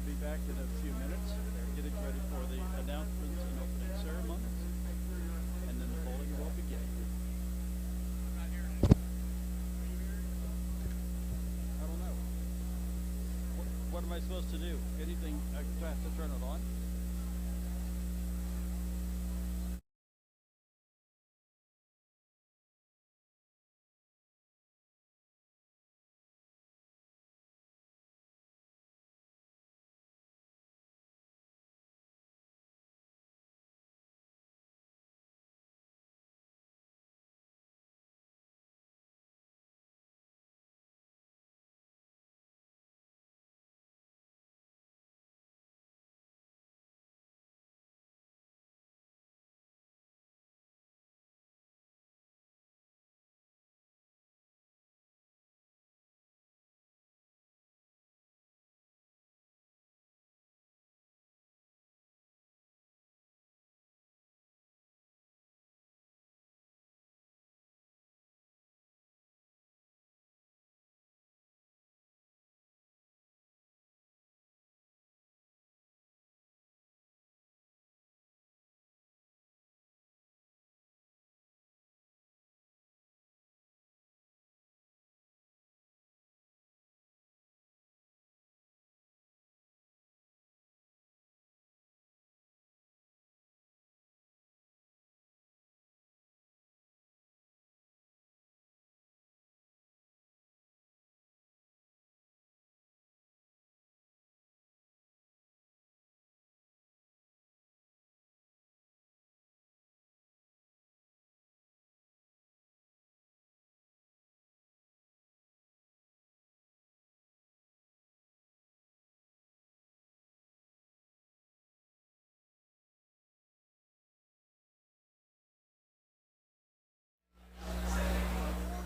be back in a few minutes. They're getting ready for the announcements and opening ceremonies, and then the bowling will begin. I don't know. What am I supposed to do? Anything? I have to turn it on?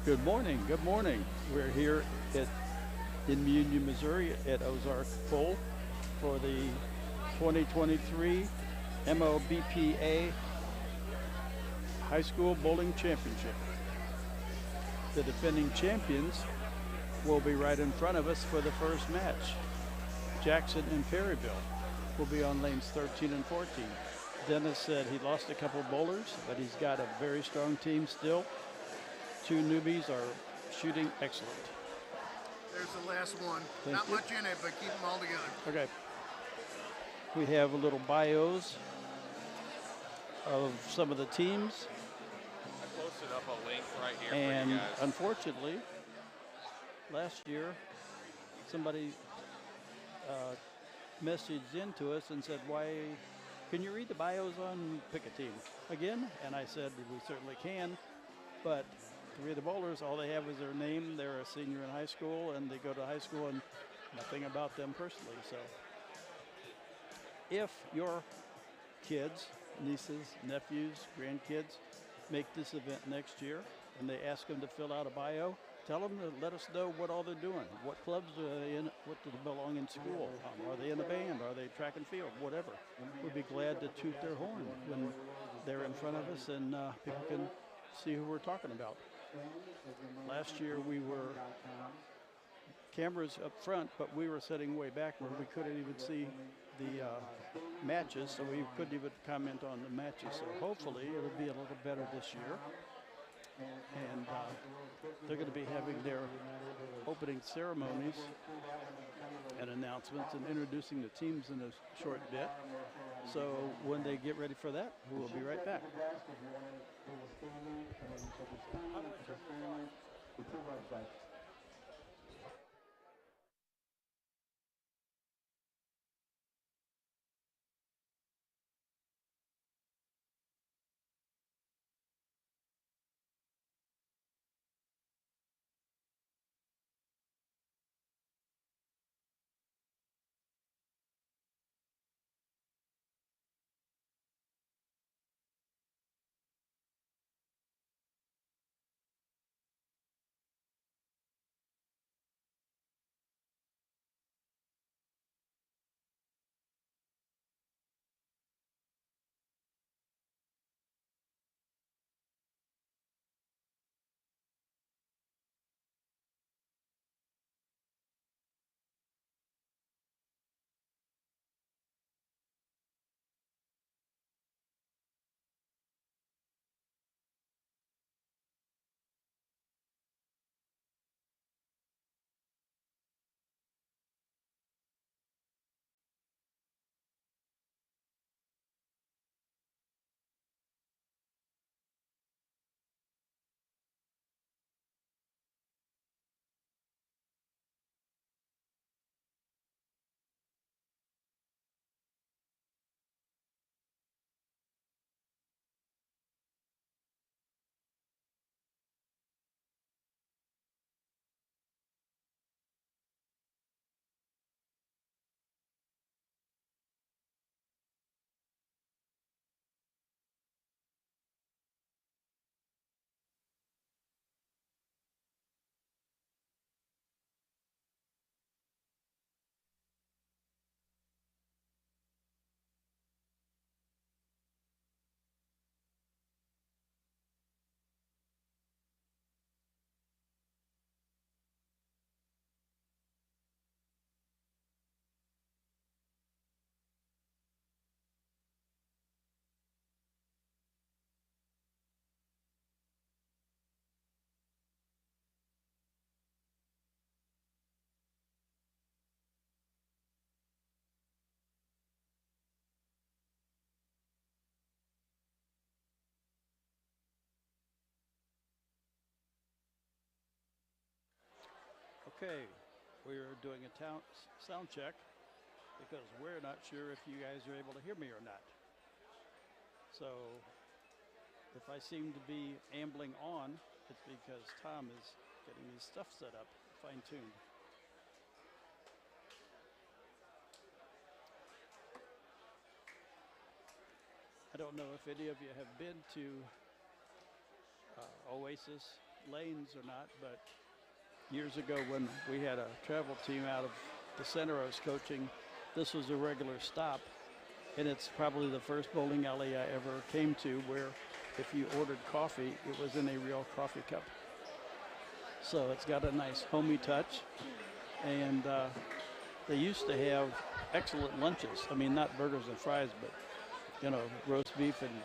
Good morning. Good morning. We're here in Union, Missouri at Ozark Bowl for the 2023 MLBPA High School Bowling Championship. The defending champions will be right in front of us for the first match. Jackson and Perryville will be on lanes 13 and 14. Dennis said he lost a couple bowlers, but he's got a very strong team still. Two newbies are shooting excellent. There's the last one. Thank Not you. much in it, but keep them all together. Okay. We have a little bios of some of the teams. I posted up a link right here for And you guys. unfortunately, last year, somebody messaged into us and said, "Why, can you read the bios on pick a team again?" And I said, "We certainly can, but three of the bowlers, all they have is their name. They're a senior in high school, and they go to high school, and nothing about them personally." So if your kids, nieces, nephews, grandkids make this event next year and they ask them to fill out a bio, tell them to let us know what all they're doing, what clubs are they in, what do they belong in school, are they in a band, are they track and field, whatever. We'd be glad to toot their horn when they're in front of us and people can see who we're talking about. Last year we were cameras up front, but we were sitting way back where we couldn't even see the matches, so we couldn't even comment on the matches. So hopefully it'll be a little better this year. And they're going to be having their opening ceremonies and announcements and introducing the teams in a short bit. So when they get ready for that, we'll be right back. Okay, we're doing a sound check because we're not sure if you guys are able to hear me or not. So if I seem to be ambling on, it's because Tom is getting his stuff set up, fine-tuned. I don't know if any of you have been to Oasis Lanes or not, but years ago when we had a travel team out of the center I was coaching, this was a regular stop, and it's probably the first bowling alley I ever came to where if you ordered coffee, it was in a real coffee cup. So it's got a nice homey touch, and they used to have excellent lunches. I mean, not burgers and fries, but roast beef and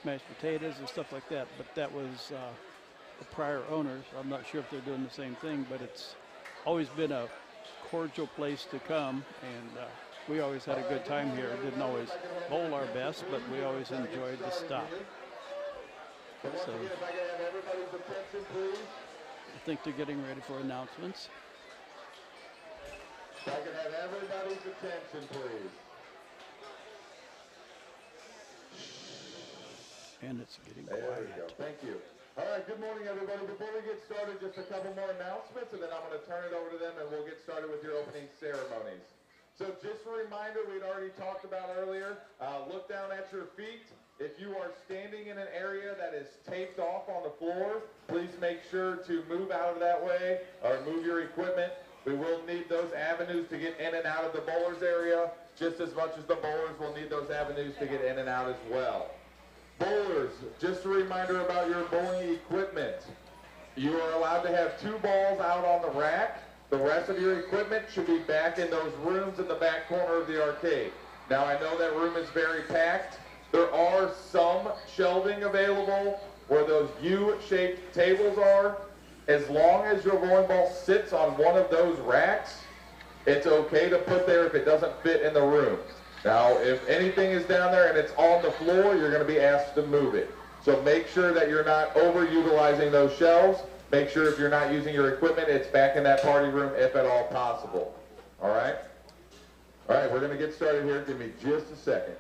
mashed potatoes and stuff like that. But that was the prior owners. I'm not sure if they're doing the same thing, but it's always been a cordial place to come, and we always had a good time here. Didn't always bowl our best, but we always enjoyed the stop. So I think they're getting ready for announcements. If I could have everybody's attention, please. And it's getting There quiet. we go. Thank you. All right, good morning, everybody. Before we get started, just a couple more announcements, and then I'm going to turn it over to them, and we'll get started with your opening ceremonies. So just a reminder, we'd already talked about earlier, look down at your feet. If you are standing in an area that is taped off on the floor, please make sure to move out of that way or move your equipment. We will need those avenues to get in and out of the bowlers area, just as much as the bowlers will need those avenues to get in and out as well. Bowlers, just a reminder about your bowling equipment. You are allowed to have 2 balls out on the rack. The rest of your equipment should be back in those rooms in the back corner of the arcade. Now, I know that room is very packed. There are some shelving available where those U-shaped tables are. As long as your bowling ball sits on one of those racks, it's okay to put there if it doesn't fit in the room. Now, if anything is down there and it's on the floor, you're going to be asked to move it. So make sure that you're not overutilizing those shelves. Make sure if you're not using your equipment, it's back in that party room if at all possible. All right? All right, we're going to get started here. Give me just a second.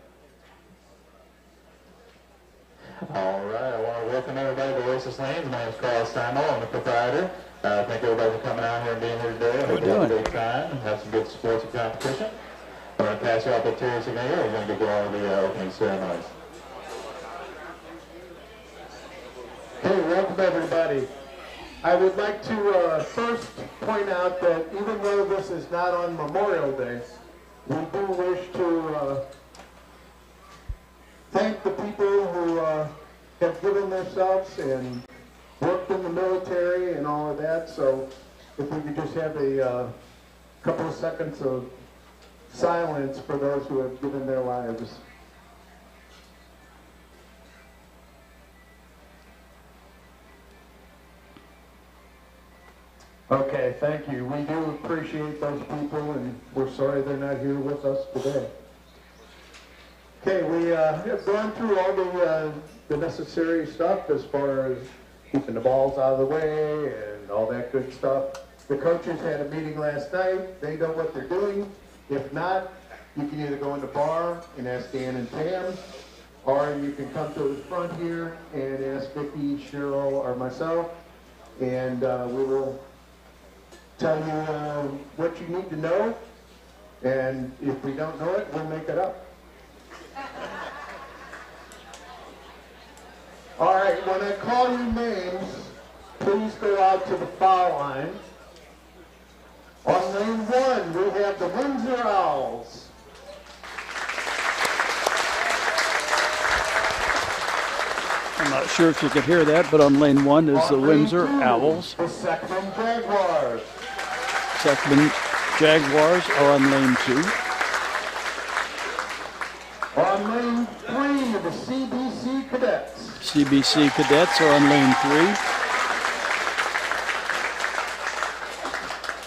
All right, I want to welcome everybody to Oasis Lanes. My name is Carl Steinmeier. I'm the proprietor. Thank everybody for coming out here and being here today. I hope you have a great time and have some good sports and competition. I'm going to pass you out the Terry Mayor. We're going to get going with the opening ceremonies. Hey, welcome everybody. I would like to first point out that even though this is not on Memorial Day, we do wish to thank the people who have given themselves and worked in the military and all of that. So if we could just have a couple of seconds of silence for those who have given their lives. Okay, thank you. We do appreciate those people, and we're sorry they're not here with us today. Okay, we have gone through all the necessary stuff as far as keeping the balls out of the way and all that good stuff. The coaches had a meeting last night. They know what they're doing. If not, you can either go in the bar and ask Dan and Pam, or you can come to the front here and ask Vicki, Cheryl, or myself, and we will tell you what you need to know, and if we don't know it, we'll make it up. All right, when I call you names, please go out to the foul line. On lane 1, we have the Windsor Owls. I'm not sure if you could hear that, but on lane 1 is the Windsor Owls. The Seckman Jaguars. Seckman Jaguars are on lane 2. On lane 3, the CBC Cadets. CBC Cadets are on lane 3.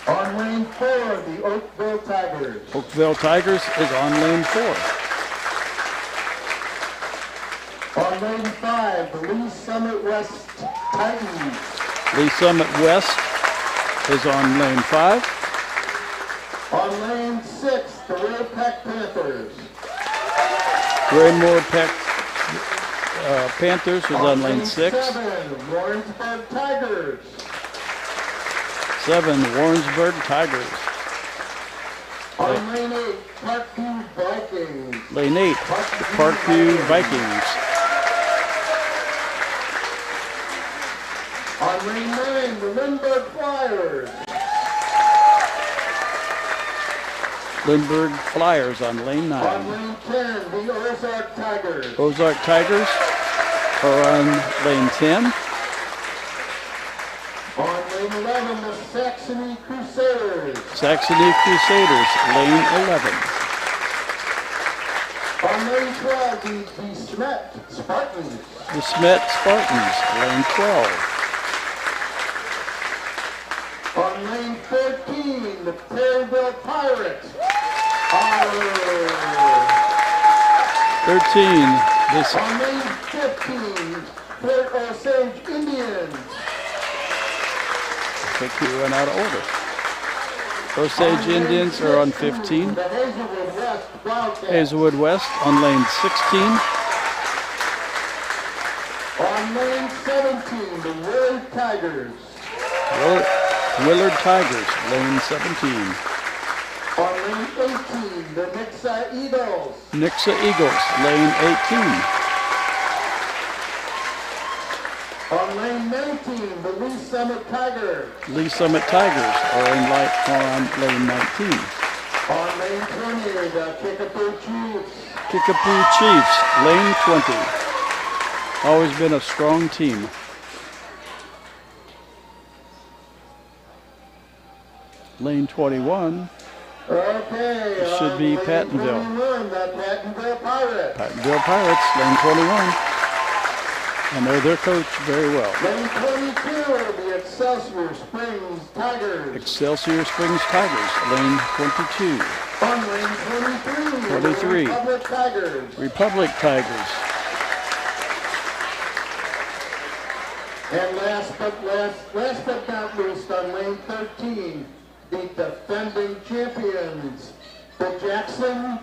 On lane 4, the Oakville Tigers. Oakville Tigers is on lane 4. On lane 5, the Lee Summit West Titans. Lee Summit West is on lane 5. On lane 6, the Ray-Pack Panthers. Raymore Peck Panthers is on lane 6. 7, Warrensburg Tigers. 7, Warrensburg Tigers. On lane 8, Parkview Vikings. Lane 8, the Parkview Vikings. On lane 9, the Lindbergh Flyers. Lindbergh Flyers on lane 9. On lane 10, the Ozark Tigers. Ozark Tigers are on lane 10. On lane 11, the Saxony Crusaders. Saxony Crusaders, lane 11. On lane 12, the Smet Spartans. The Smet Spartans, lane 12. On lane 13, the Perryville Pirates. 13, this On lane 15, Fort Osage Indians. I think we went out of order. Osage Indians are on 15. The Hazelwood West Wildcats. Hazelwood West on lane 16. On lane 17, the Willard Tigers. Willard Tigers, lane 17. On lane 18, the Nixa Eagles. Nixa Eagles, lane 18. On lane 19, the Lee Summit Tigers. Lee Summit Tigers are on lane 19. On lane 20, the Kickapoo Chiefs. Kickapoo Chiefs, lane 20. Always been a strong team. Lane 21 Okay. should be lane Pattonville. 21, the Pattonville Pirates. Pattonville Pirates, lane 21. I know their coach very well. Lane 22, the Excelsior Springs Tigers. Excelsior Springs Tigers, lane 22. On lane 23, 23. the Republic Tigers. Republic Tigers. And last but not least, on lane 13, the defending champions, the Jackson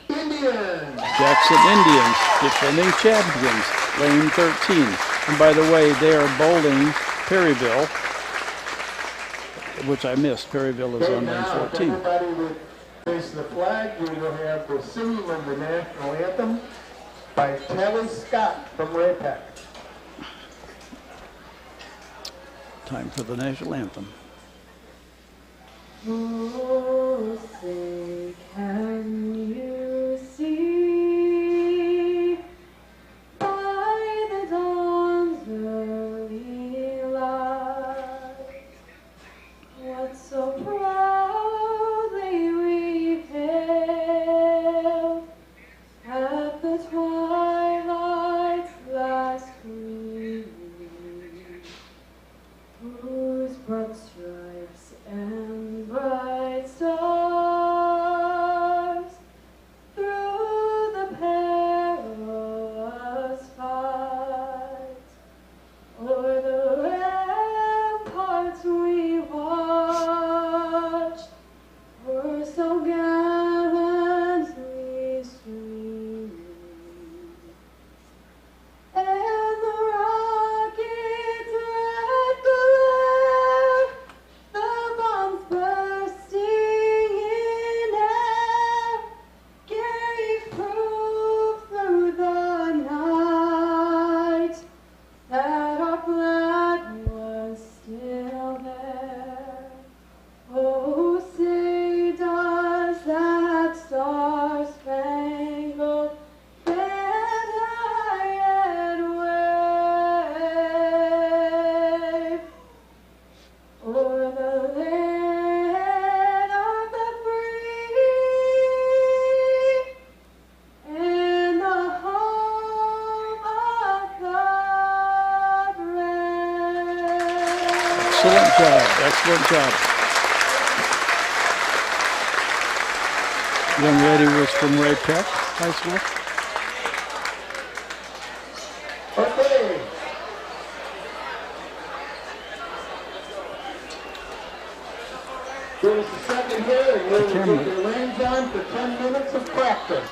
Indians. Jackson Indians, defending champions, lane 13. And by the way, they are bowling Perryville, which I missed. Perryville is Okay, on lane now, if 14. everybody would face the flag, we will have the singing of the national anthem by Kelly Scott from Ray-Pack. Time for the national anthem. Oh, say, can you see by the dawn's early light what so proudly we hailed at the twilight's last gleaming, whose broad stripes and bright stars through the perilous fight o'er the ramparts we watched were so gallantly streaming, and the rocket's red glare, the bombs bursting in air, gave proof through the night that our flag was still there. Oh, say does that star-spangled banner yet wave o'er the land of the free and the home of the brave? Excellent job, excellent job. Young lady was from Ray-Pack High School. Okay. second here, and you'll camera. get your reins on for 10 minutes of practice.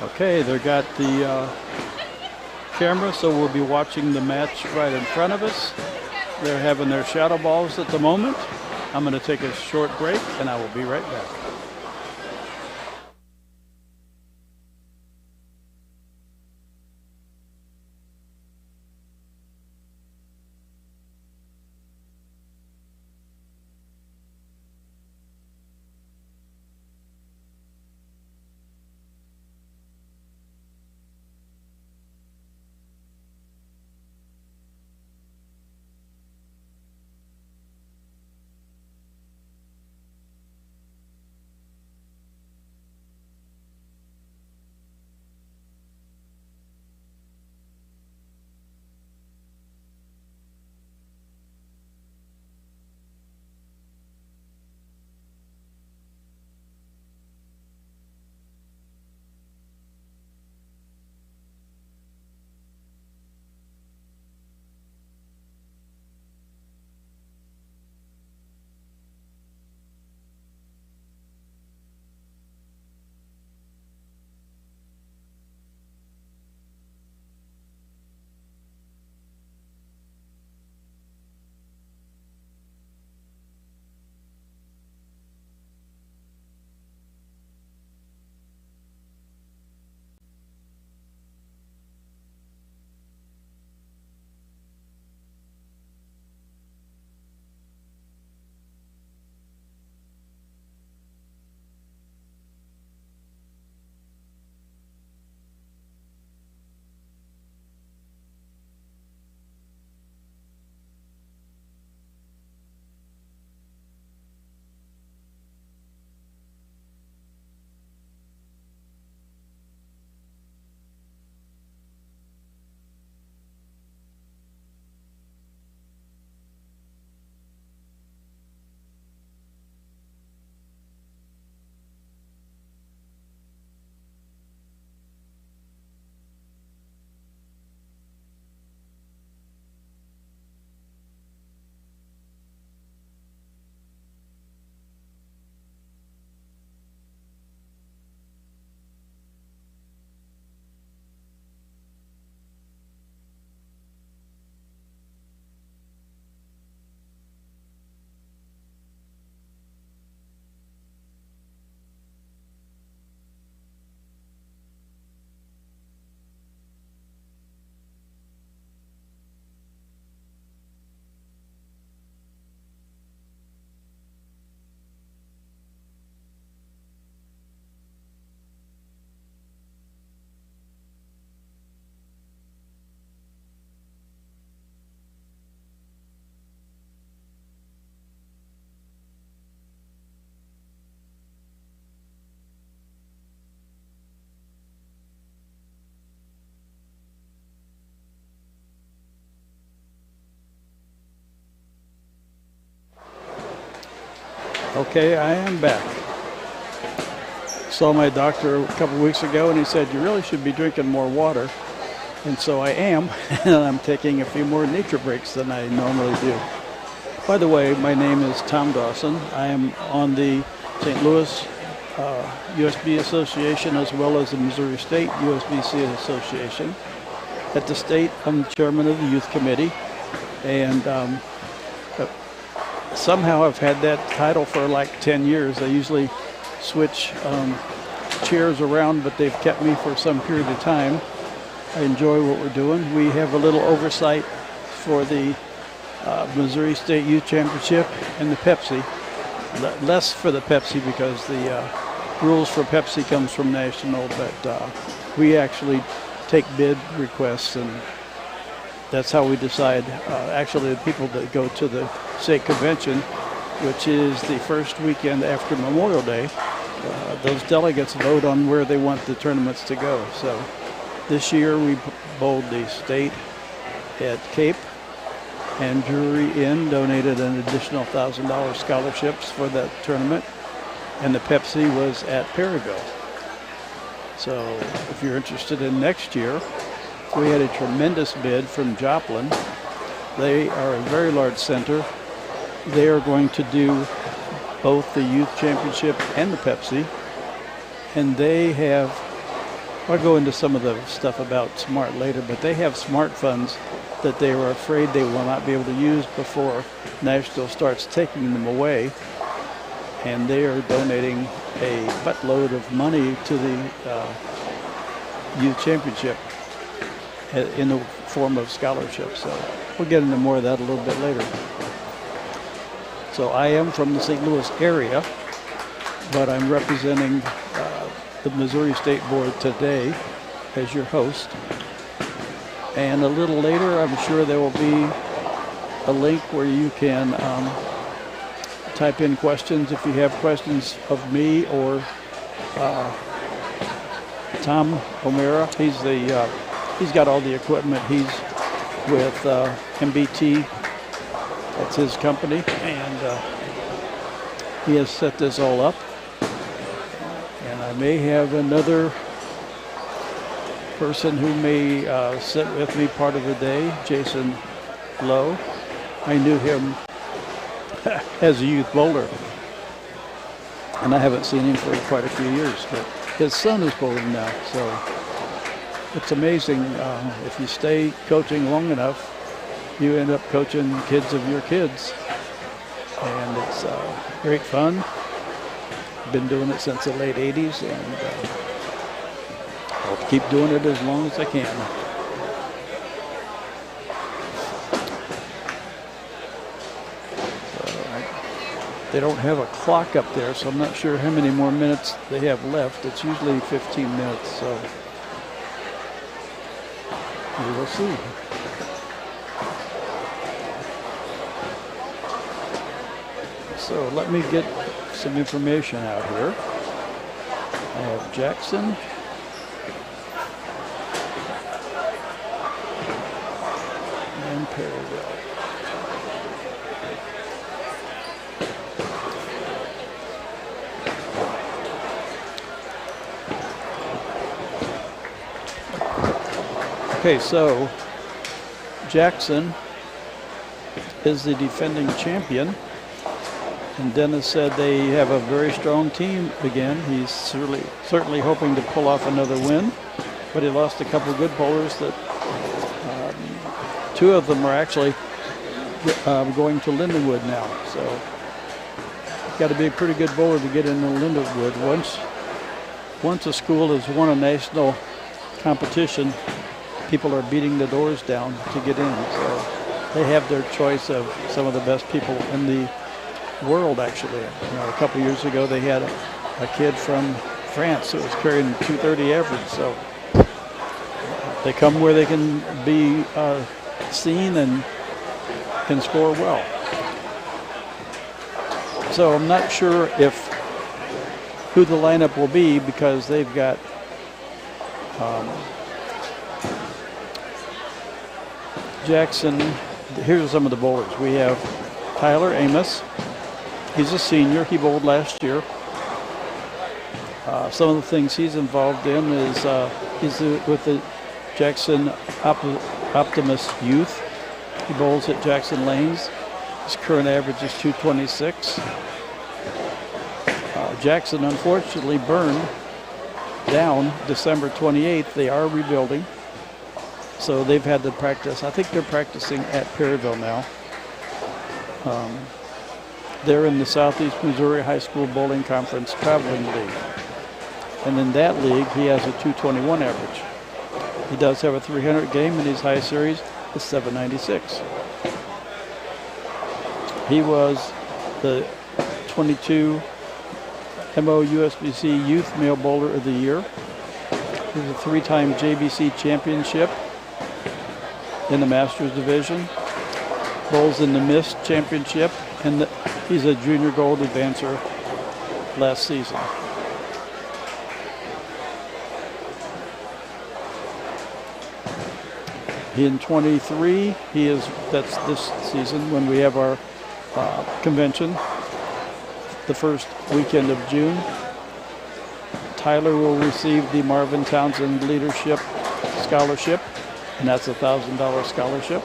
Okay, they got the camera, so we'll be watching the match right in front of us. They're having their shadow balls at the moment. I'm going to take a short break, and I will be right back. Okay, I am back. Saw my doctor a couple weeks ago, and he said, you really should be drinking more water. And so I am, and I'm taking a few more nature breaks than I normally do. By the way, my name is Tom Dawson. I am on the St. Louis USB Association as well as the Missouri State USBC Association. At the state, I'm the chairman of the youth committee, and somehow I've had that title for like 10 years. I usually switch chairs around, but they've kept me for some period of time. I enjoy what we're doing. We have a little oversight for the Missouri State Youth Championship and the Pepsi. Less for the Pepsi because the rules for Pepsi comes from national, but we actually take bid requests, and that's how we decide. Actually, the people that go to the state convention, which is the first weekend after Memorial Day, those delegates vote on where they want the tournaments to go. So this year we bowled the state at Cape, and Drury Inn donated an additional $1,000 scholarships for that tournament, and the Pepsi was at Perryville. So if you're interested in next year, we had a tremendous bid from Joplin. They are a very large center. They are going to do both the youth championship and the Pepsi, and they have, I'll go into some of the stuff about SMART later, but they have SMART funds that they were afraid they will not be able to use before Nashville starts taking them away, and they are donating a buttload of money to the youth championship in the form of scholarships. So we'll get into more of that a little bit later. So I am from the St. Louis area, but I'm representing the Missouri State Board today as your host. And a little later, I'm sure there will be a link where you can type in questions if you have questions of me or Tom O'Mara. He's got all the equipment. He's with MBT. That's his company, and he has set this all up. And I may have another person who may sit with me part of the day, Jason Lowe. I knew him as a youth bowler, and I haven't seen him for quite a few years, but his son is bowling now. So it's amazing. If you stay coaching long enough, you end up coaching kids of your kids, and it's great fun. Been doing it since the late 80s, and I'll keep doing it as long as I can. They don't have a clock up there, so I'm not sure how many more minutes they have left. It's usually 15 minutes, so we will see. So let me get some information out here. I have Jackson. And Perryville. Okay, so Jackson is the defending champion. And Dennis said they have a very strong team again. He's certainly hoping to pull off another win, but he lost a couple of good bowlers. That two of them are actually going to Lindenwood now. So got to be a pretty good bowler to get into Lindenwood. Once a school has won a national competition, people are beating the doors down to get in. So they have their choice of some of the best people in the world, actually. A couple years ago, they had a kid from France who was carrying 230 average. So they come where they can be seen and can score well. So I'm not sure who the lineup will be, because they've got Jackson. Here's some of the bowlers. We have Tyler Amos. He's a senior. He bowled last year. Some of the things he's involved in is he's with the Jackson Optimist Youth. He bowls at Jackson Lanes. His current average is 226. Jackson unfortunately burned down December 28th. They are rebuilding, so they've had to practice. I think they're practicing at Perryville now. They're in the Southeast Missouri High School Bowling Conference Traveling League. And in that league, he has a 221 average. He does have a 300 game, and his high series is 796. He was the 22 MOUSBC Youth Male Bowler of the Year. He was a 3-time JBC championship in the Masters division. Bowls in the Mist Championship, and he's a junior gold advancer last season. In 23, that's this season when we have our convention, the first weekend of June. Tyler will receive the Marvin Townsend Leadership Scholarship, and that's a $1,000 scholarship.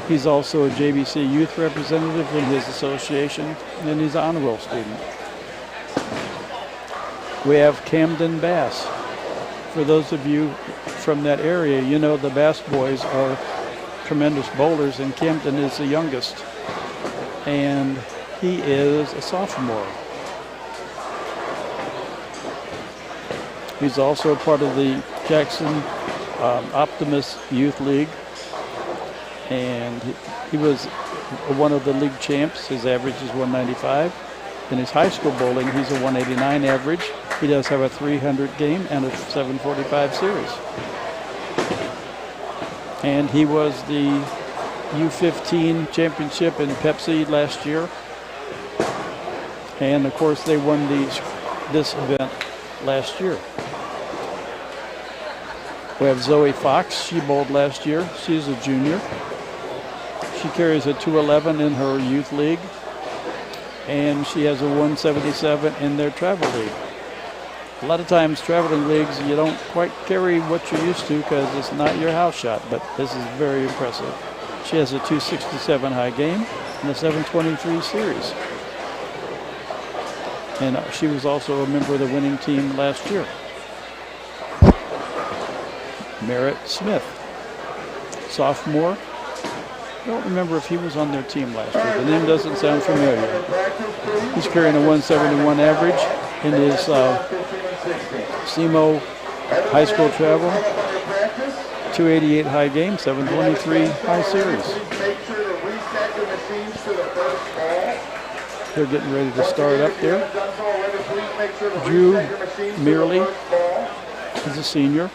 He's also a JBC youth representative in his association, and he's an honor roll student. We have Camden Bass. For those of you from that area, you know the Bass boys are tremendous bowlers, and Camden is the youngest, and he is a sophomore. He's also part of the Jackson Optimist Youth League, and he was one of the league champs. His average is 195. In his high school bowling, he's a 189 average. He does have a 300 game and a 745 series. And he was the U15 championship in Pepsi last year. And of course, they won this event last year. We have Zoe Fox. She bowled last year. She's a junior. She carries a 211 in her youth league, and she has a 177 in their travel league. A lot of times traveling leagues, you don't quite carry what you're used to because it's not your house shot, but this is very impressive. She has a 267 high game and a 723 series. And she was also a member of the winning team last year. Merritt Smith, sophomore. I don't remember if he was on their team last year. The name doesn't sound familiar. He's carrying a 171 average in his SEMO high school travel, 288 high game, 723 high series. They're getting ready to start up there. Drew Mearley is a senior.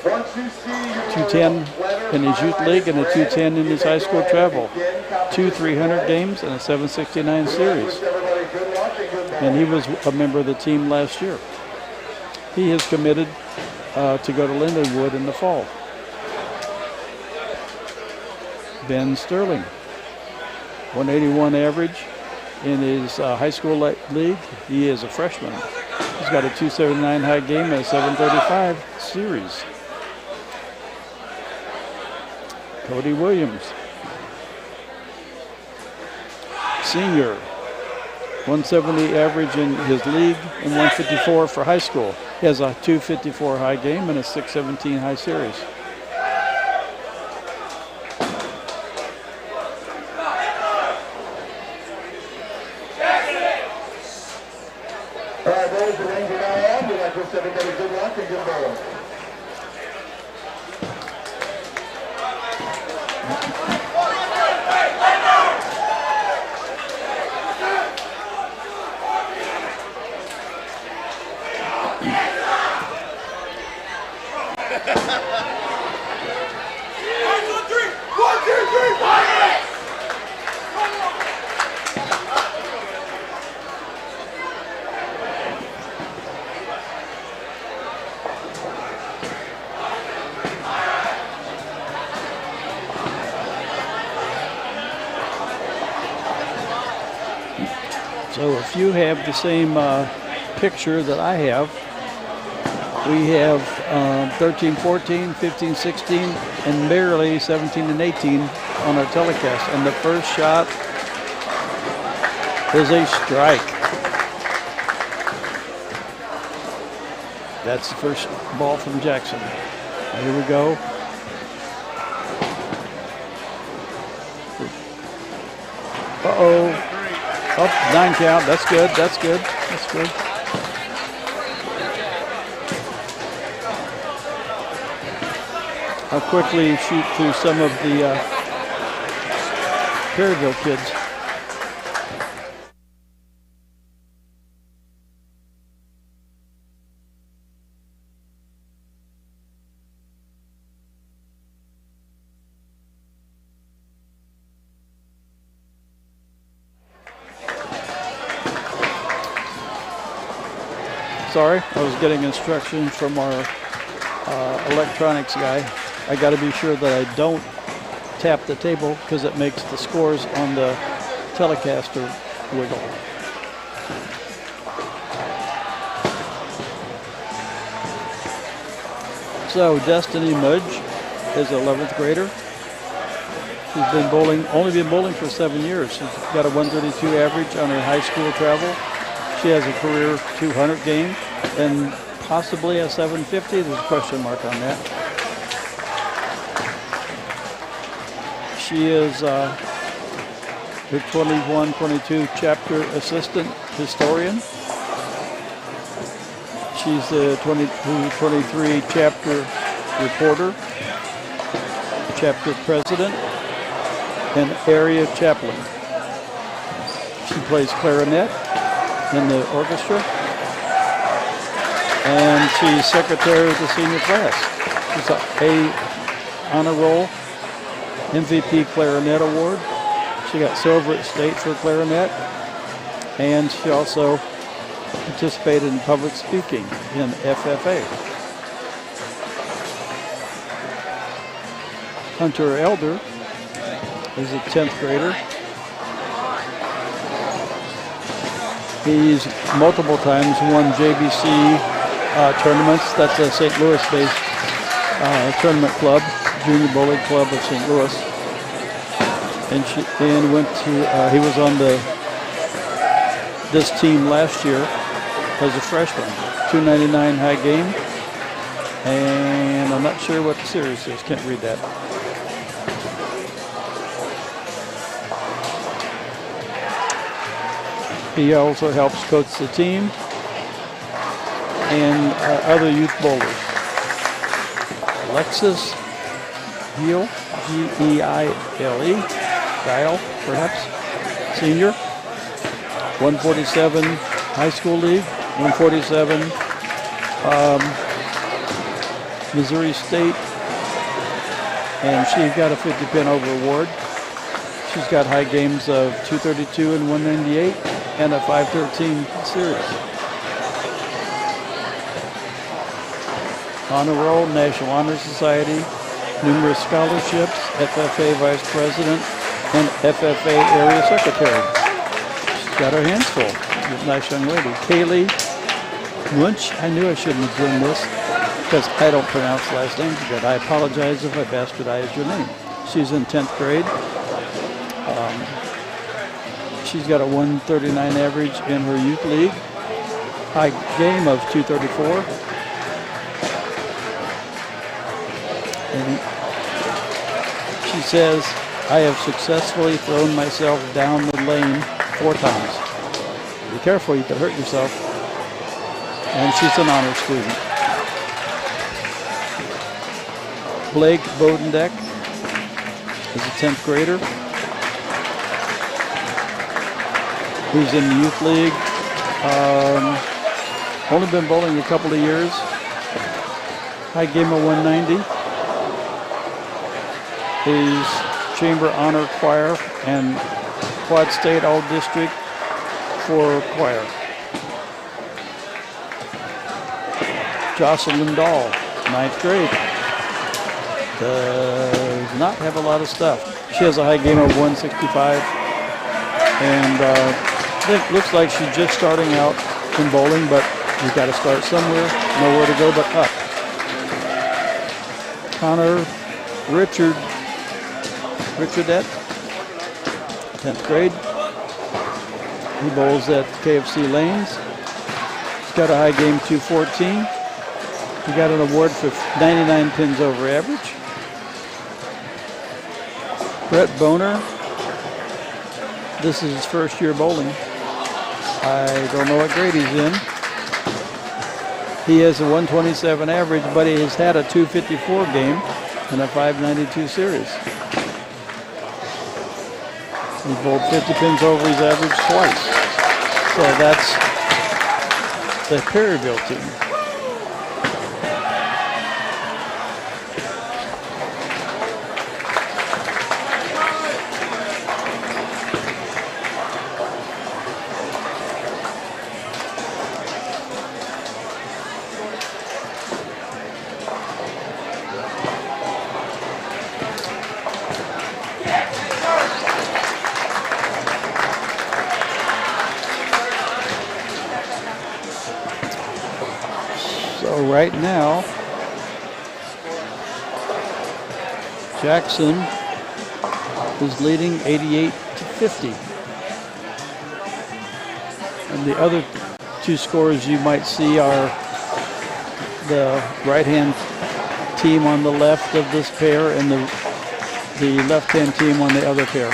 210 in his youth league and a 210 in his high school travel. 2 300 games and a 769 series. And he was a member of the team last year. He is committed to go to Lindenwood in the fall. Ben Sterling, 181 average in his high school league. He is a freshman. He's got a 279 high game and a 735 series. Cody Williams, senior, 170 average in his league and 154 for high school. He has a 254 high game and a 617 high series. All right, boys, the rings are now on. We'd like to wish everybody good luck and good bowling. So if you have the same picture that I have, we have 13, 14, 15, 16, and barely 17 and 18 on our telecast. And the first shot is a strike. That's the first ball from Jackson. Here we go. Uh-oh. Up, 9 count. That's good. That's good. That's good. I'll quickly shoot through some of the Perryville kids. Sorry, I was getting instructions from our electronics guy. I got to be sure that I don't tap the table because it makes the scores on the Telecaster wiggle. So Destiny Mudge is an 11th grader. She's been bowling, only been bowling for 7 years. She's got a 132 average on her high school travel. She has a career 200 game and possibly a 750. There's a question mark on that. She is the 21-22 chapter assistant historian. She's the 22-23 chapter reporter, chapter president, and area chaplain. She plays clarinet in the orchestra, and she's secretary of the senior class. She's a honor roll MVP clarinet award. She got silver at state for clarinet, and she also participated in public speaking in FFA. Hunter Elder is a 10th grader. He's multiple times won JBC tournaments. That's a St. Louis-based tournament club, Junior Bowling Club of St. Louis. And went to. He was on this team last year as a freshman. 299 high game, and I'm not sure what the series is. Can't read that. He also helps coach the team and other youth bowlers. Alexis Geale, G-E-I-L-E, Geale, perhaps, senior. 147 high school league, 147 Missouri State, and she got a 50 pin over award. She's got high games of 232 and 198. And a 513 series. Honor Roll, National Honor Society, numerous scholarships, FFA Vice President, and FFA Area Secretary. She's got her hands full. Nice young lady. Kaylee Munch. I knew I shouldn't have done this because I don't pronounce last names good. I apologize if I bastardized your name. She's in 10th grade. She's got a 139 average in her youth league. High game of 234. And she says, I have successfully thrown myself down the lane 4 times. Be careful, you could hurt yourself. And she's an honor student. Blake Bodendeck is a 10th grader. He's in the youth league. Only been bowling a couple of years. High game of 190. He's Chamber Honor Choir and Quad State All District for choir. Jocelyn Dahl, 9th grade. Does not have a lot of stuff. She has a high game of 165. And it looks like she's just starting out in bowling, but you've got to start somewhere, nowhere to go but up. Connor Richardette, 10th grade. He bowls at KFC Lanes. He's got a high game 214. He got an award for 99 pins over average. Brett Boner. This is his first year bowling. I don't know what grade he's in. He has a 127 average, but he has had a 254 game and a 592 series. He bowled 50 pins over his average twice. So that's the Perryville team. So right now, Jackson is leading 88-50. And the other two scores you might see are the right-hand team on the left of this pair and the left-hand team on the other pair.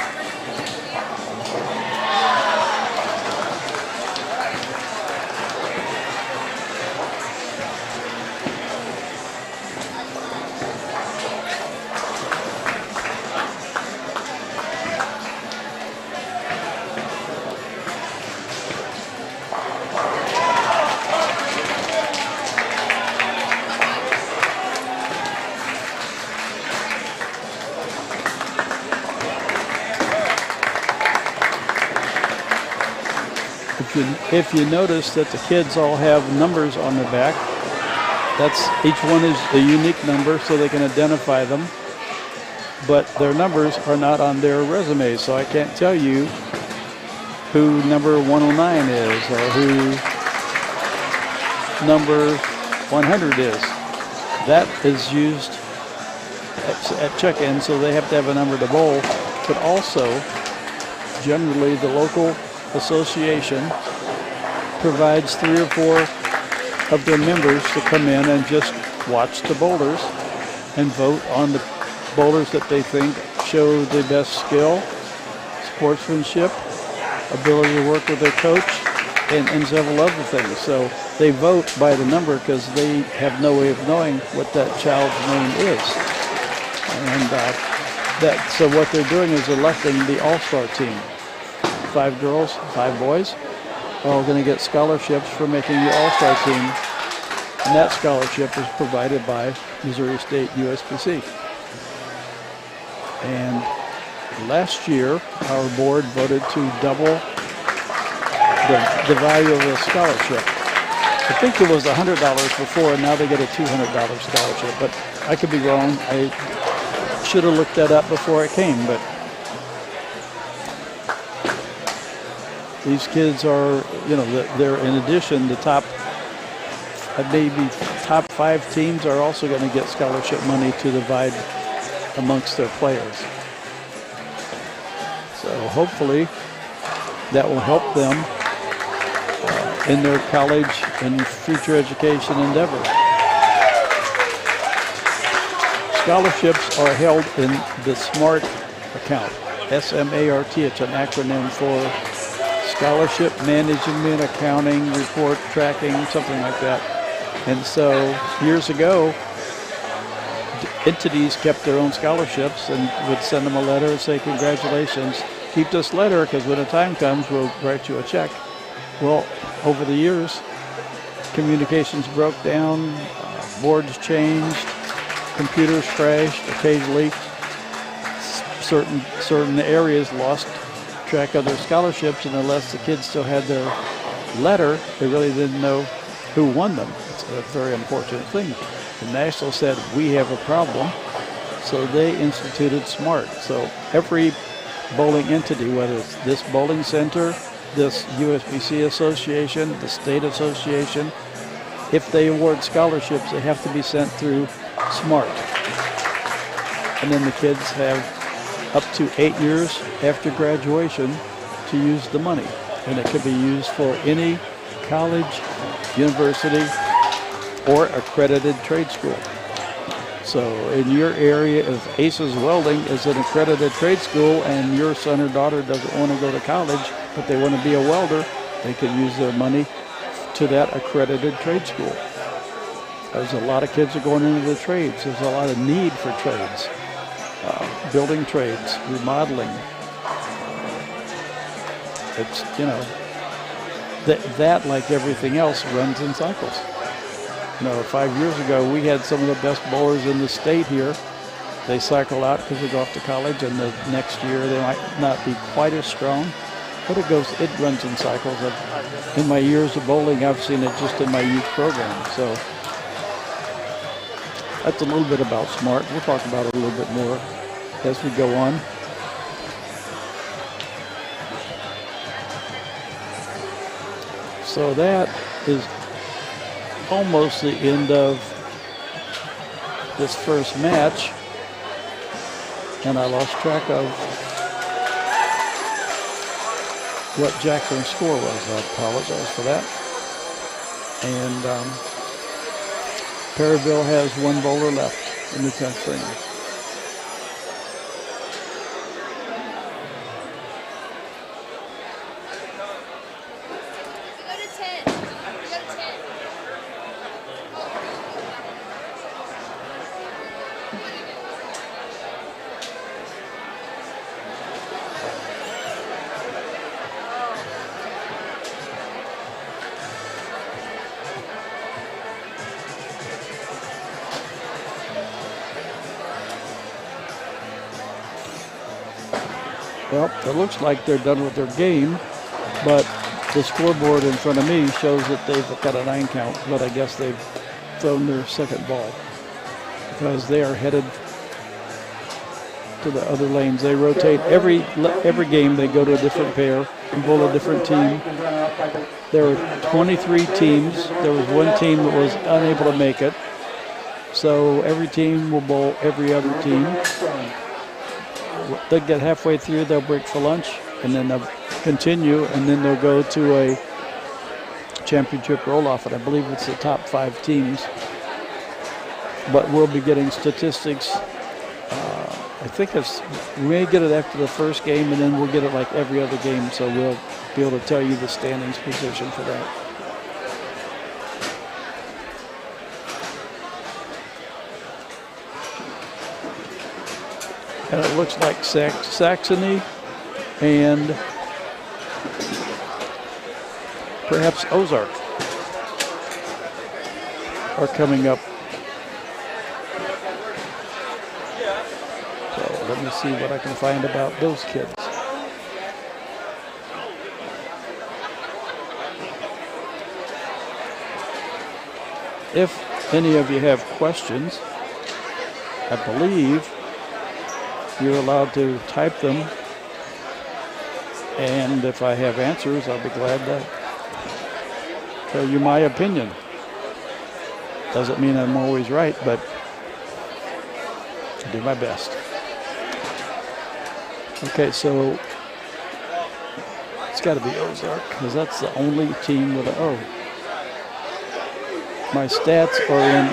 If you notice that the kids all have numbers on their back, each one is a unique number so they can identify them, but their numbers are not on their resumes, so I can't tell you who number 109 is or who number 100 is. That is used at check-in, so they have to have a number to bowl, but also generally the local association provides 3 or 4 of their members to come in and just watch the bowlers and vote on the bowlers that they think show the best skill, sportsmanship, ability to work with their coach, and several other things. So they vote by the number because they have no way of knowing what that child's name is. And so what they're doing is electing the all-star team. 5 girls, 5 boys, are all going to get scholarships for making the all-star team. And that scholarship is provided by Missouri State USPC. And last year, our board voted to double the value of the scholarship. I think it was $100 before, and now they get a $200 scholarship. But I could be wrong. I should have looked that up before I came, but these kids are, they're in addition, the top 5 teams are also going to get scholarship money to divide amongst their players. So hopefully that will help them in their college and future education endeavor. Scholarships are held in the SMART account, S-M-A-R-T. It's an acronym for Scholarship Management, Accounting, Report, Tracking, something like that. And so years ago, entities kept their own scholarships and would send them a letter and say, congratulations, keep this letter because when the time comes, we'll write you a check. Well, over the years, communications broke down, boards changed, computers crashed, occasionally certain areas lost track of their scholarships, and unless the kids still had their letter, they really didn't know who won them. It's a very unfortunate thing. The National said, we have a problem, so they instituted SMART. So every bowling entity, whether it's this bowling center, this USBC association, the state association, if they award scholarships, they have to be sent through SMART. And then the kids have up to 8 years after graduation to use the money. And it can be used for any college, university, or accredited trade school. So in your area, if Aces Welding is an accredited trade school and your son or daughter doesn't want to go to college, but they want to be a welder, they can use their money to that accredited trade school. There's a lot of kids are going into the trades. There's a lot of need for trades. Building trades, remodeling, It's, you know, that like everything else runs in cycles. You know, 5 years ago we had some of the best bowlers in the state here. They cycle out because they go off to college, and the next year they might not be quite as strong. But it runs in cycles. In my years of bowling, I've seen it just in my youth program. So that's a little bit about SMART. We'll talk about it a little bit more as we go on. So that is almost the end of this first match. And I lost track of what Jackson's score was. I apologize for that. And Perryville has one bowler left in the 10th frame. Well, it looks like they're done with their game, but the scoreboard in front of me shows that they've got a 9 count, but I guess they've thrown their second ball because they are headed to the other lanes. They rotate every game. They go to a different pair and bowl a different team. There were 23 teams. There was one team that was unable to make it. So every team will bowl every other team. They'll get halfway through, they'll break for lunch, and then they'll continue, and then they'll go to a championship roll-off, and I believe it's the top 5 teams. But we'll be getting statistics. I think we may get it after the first game, and then we'll get it like every other game, so we'll be able to tell you the standings position for that. And it looks like Saxony and perhaps Ozark are coming up. So let me see what I can find about those kids. If any of you have questions, I believe you're allowed to type them, and if I have answers, I'll be glad to tell you my opinion. Doesn't mean I'm always right, but I do my best. Okay, so it's got to be Ozark, because that's the only team with an O. My stats are in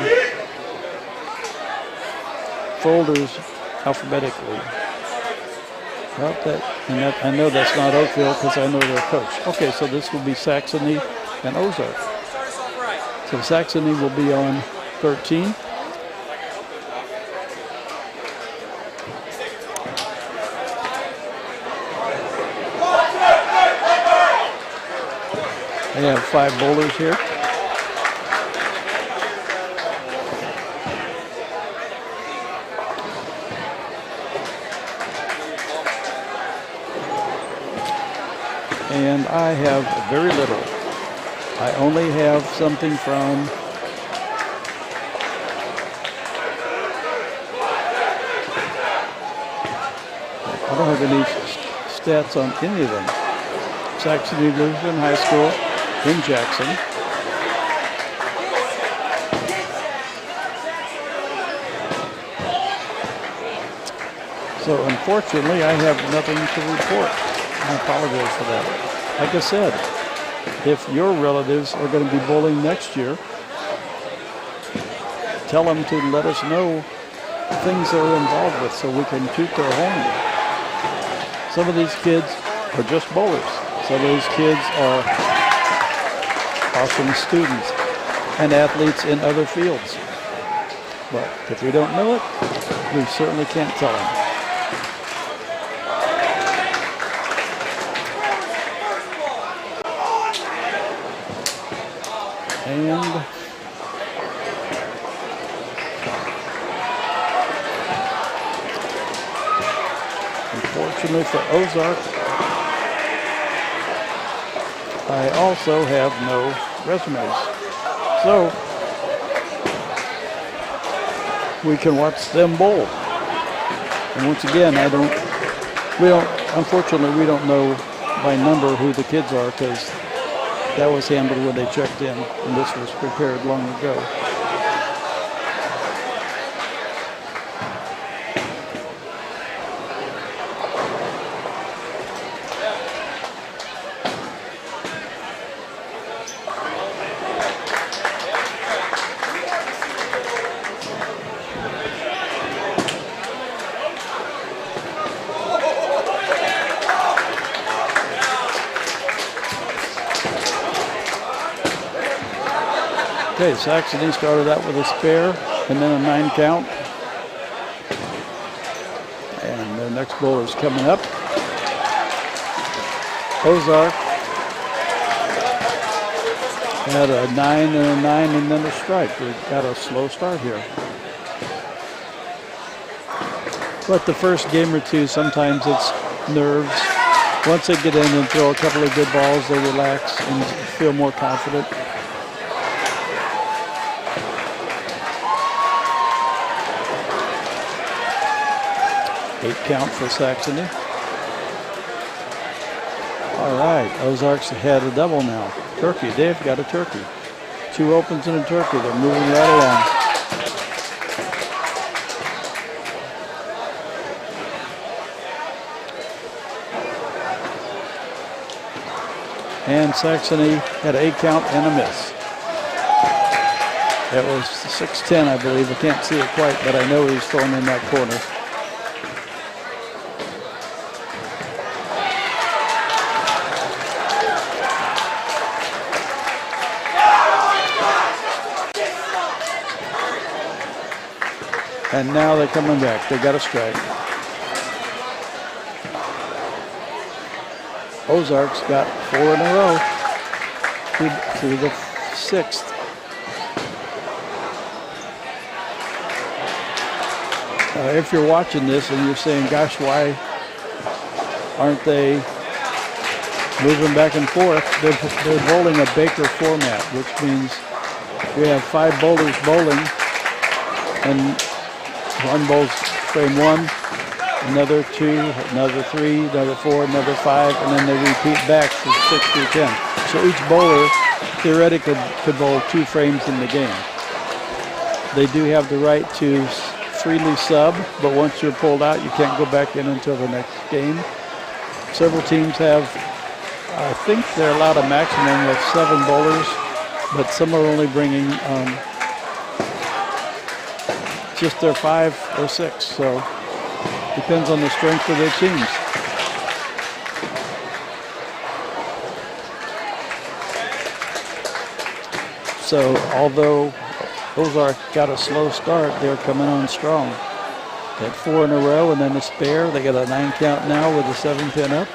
folders alphabetically. Well, I know that's not Oakville because I know their coach. Okay, so this will be Saxony and Ozark. So Saxony will be on 13. They have 5 bowlers here. And I have very little. I only have something from I don't have any stats on any of them. Saxony Lutheran High School in Jackson. So unfortunately, I have nothing to report. I apologize for that. Like I said, if your relatives are going to be bowling next year, tell them to let us know things they're involved with so we can toot their horn. Some of these kids are just bowlers. Some of these kids are awesome students and athletes in other fields. But if we don't know it, we certainly can't tell them. And unfortunately for Ozark, I also have no resumes. So we can watch them bowl. And once again, unfortunately, we don't know by number who the kids are because that was handled when they checked in, and this was prepared long ago. Okay, Saxony started out with a spare and then a 9 count. And their next bowler is coming up. Ozark had a 9 and a 9 and then a strike. They got a slow start here. But the first game or two, sometimes it's nerves. Once they get in and throw a couple of good balls, they relax and feel more confident. Eight count for Saxony. All right, Ozarks had a double now. Turkey, they've got a turkey. 2 opens and a turkey. They're moving right along. And Saxony had an 8 count and a miss. That was 6-10, I believe. I can't see it quite, but I know he's throwing in that corner. And now they're coming back. They got a strike. Ozarks got 4 in a row to the 6th. If you're watching this and you're saying, gosh, why aren't they moving back and forth? They're bowling a Baker format, which means we have 5 bowlers bowling, and one bowls frame 1, another 2, another 3, another 4, another 5, and then they repeat back from 6 through 10. So each bowler theoretically could bowl 2 frames in the game. They do have the right to freely sub, but once you're pulled out, you can't go back in until the next game. Several teams have, I think they're allowed a maximum of 7 bowlers, but some are only bringing just their 5 or 6, so depends on the strength of their teams. So although Ozark got a slow start, they're coming on strong. They had 4 in a row and then a spare. They got a 9 count now with a 7 pin up.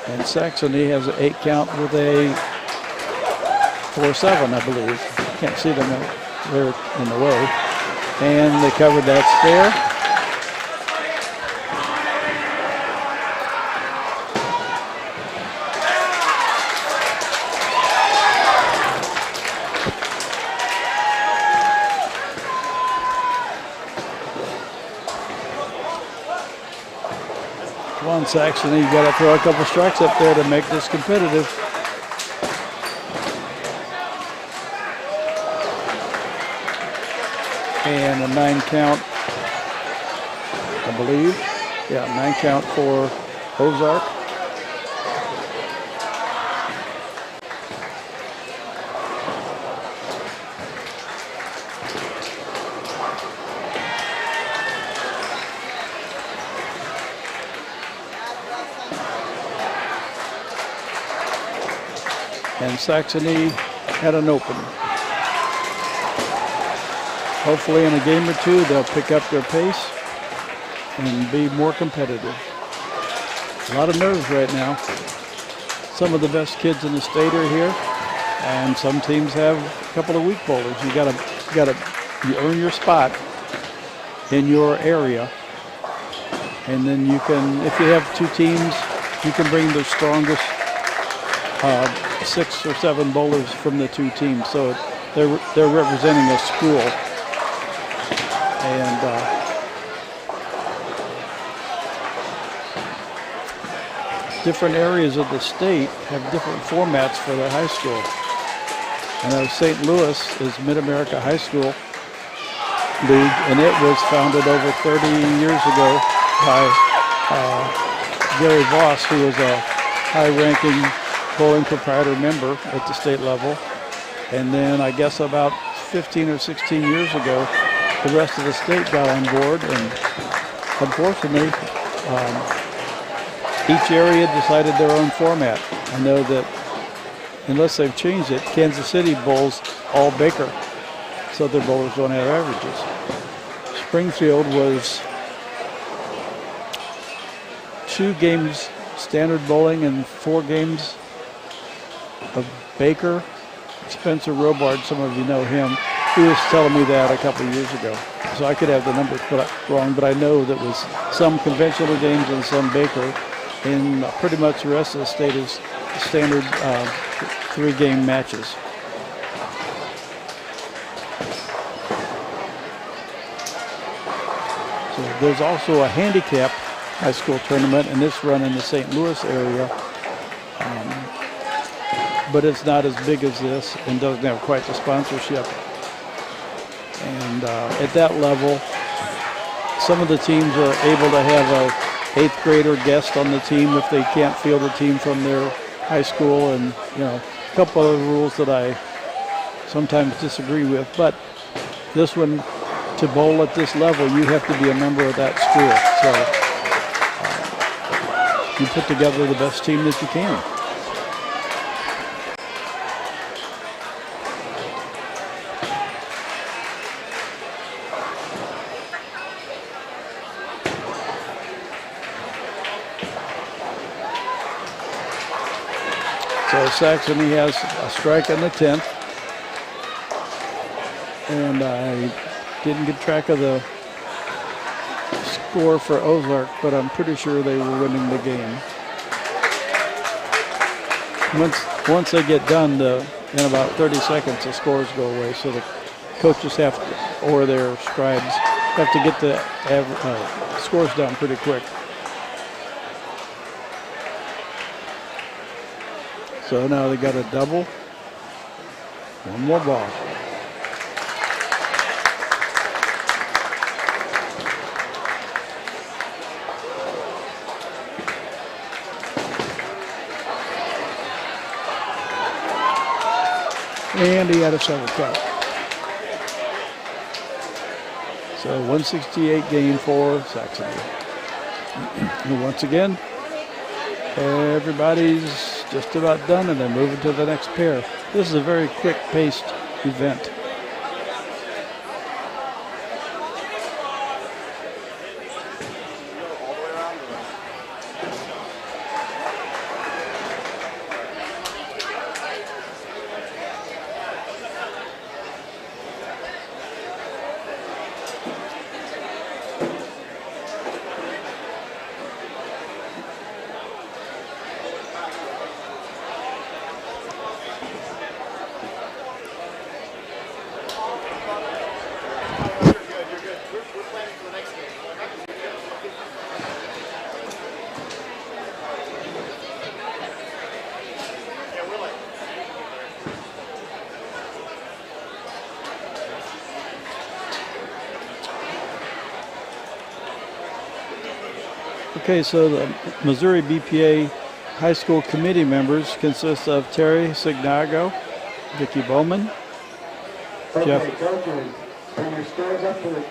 And Saxony has an 8 count with a 4-7, I believe. Can't see them, they're in the way. And they covered that spare. Come on, Saxony, you got to throw a couple strikes up there to make this competitive. And a 9 count, I believe. Yeah, 9 count for Ozark. And Saxony had an open. Hopefully in a game or two, they'll pick up their pace and be more competitive. A lot of nerves right now. Some of the best kids in the state are here, and some teams have a couple of weak bowlers. You earn your spot in your area, and then you can, if you have two teams, you can bring the strongest 6 or 7 bowlers from the two teams. So they're representing a school, and different areas of the state have different formats for their high school. And St. Louis is Mid-America High School League, and it was founded over 30 years ago by Gary Voss, who was a high-ranking bowling proprietor member at the state level. And then I guess about 15 or 16 years ago, the rest of the state got on board, and unfortunately, each area decided their own format. I know that unless they've changed it, Kansas City bowls all Baker, so their bowlers don't have averages. Springfield was 2 games standard bowling and 4 games of Baker. Spencer Robard, some of you know him, he was telling me that a couple of years ago. So I could have the numbers wrong, but I know that was some conventional games and some Baker. And pretty much the rest of the state is standard 3-game matches. So there's also a handicap high school tournament, and this run in the St. Louis area, but it's not as big as this and doesn't have quite the sponsorship. And at that level, some of the teams are able to have a 8th grader guest on the team if they can't field a team from their high school, and a couple of rules that I sometimes disagree with. But this one, to bowl at this level, you have to be a member of that school. So you put together the best team that you can. So Saxony has a strike in the 10th, and I didn't get track of the score for Ozark, but I'm pretty sure they were winning the game. Once they get done, in about 30 seconds, the scores go away. So the coaches have to, or their scribes, have to get the scores down pretty quick. So now they got a double. One more ball. And he had a 7 count. So 168 game for Saxony. And once again, everybody's just about done, and then moving to the next pair. This is a very quick-paced event. Okay, so the Missouri BPA high school committee members consist of Terry Signago, Vicki Bowman, Jeff. Coaches, bring your scores up to the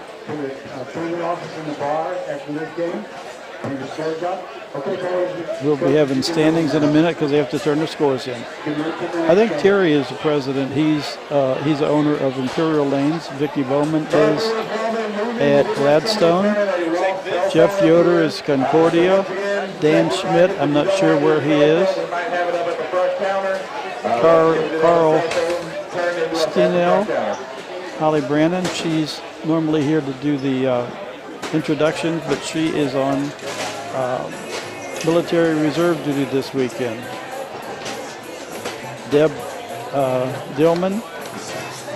training office in the bar after this game. Bring your scores up. Okay, coaches. We'll be having standings in a minute because they have to turn their scores in. I think Terry is the president. He's the owner of Imperial Lanes. Vicki Bowman is at Gladstone. Jeff Yoder is Concordia. Dan Schmidt, I'm not sure where he is. We might have it up at the front counter. Carl Steenel, Counter. Holly Brandon, she's normally here to do the introduction, but she is on military reserve duty this weekend. Deb Dillman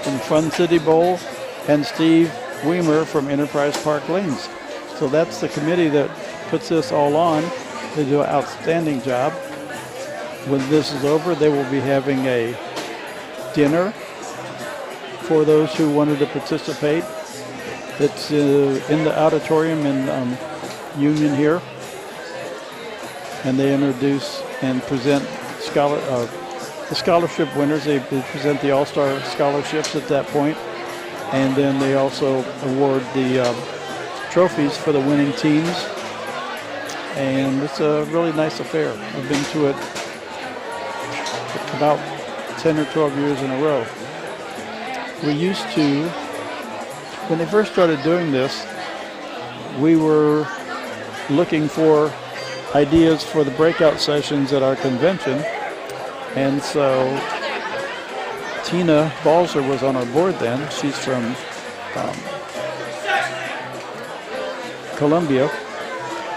from Fun City Bowl, and Steve Weimer from Enterprise Park Lanes. So that's the committee that puts this all on. They do an outstanding job. When this is over, they will be having a dinner for those who wanted to participate. It's in the auditorium in Union here. And they introduce and present the scholarship winners. They present the All-Star scholarships at that point. And then they also award the trophies for the winning teams. And it's a really nice affair. I've been to it about 10 or 12 years in a row. We used to, when they first started doing this, we were looking for ideas for the breakout sessions at our convention. And so Tina Balzer was on our board then. She's from Columbia,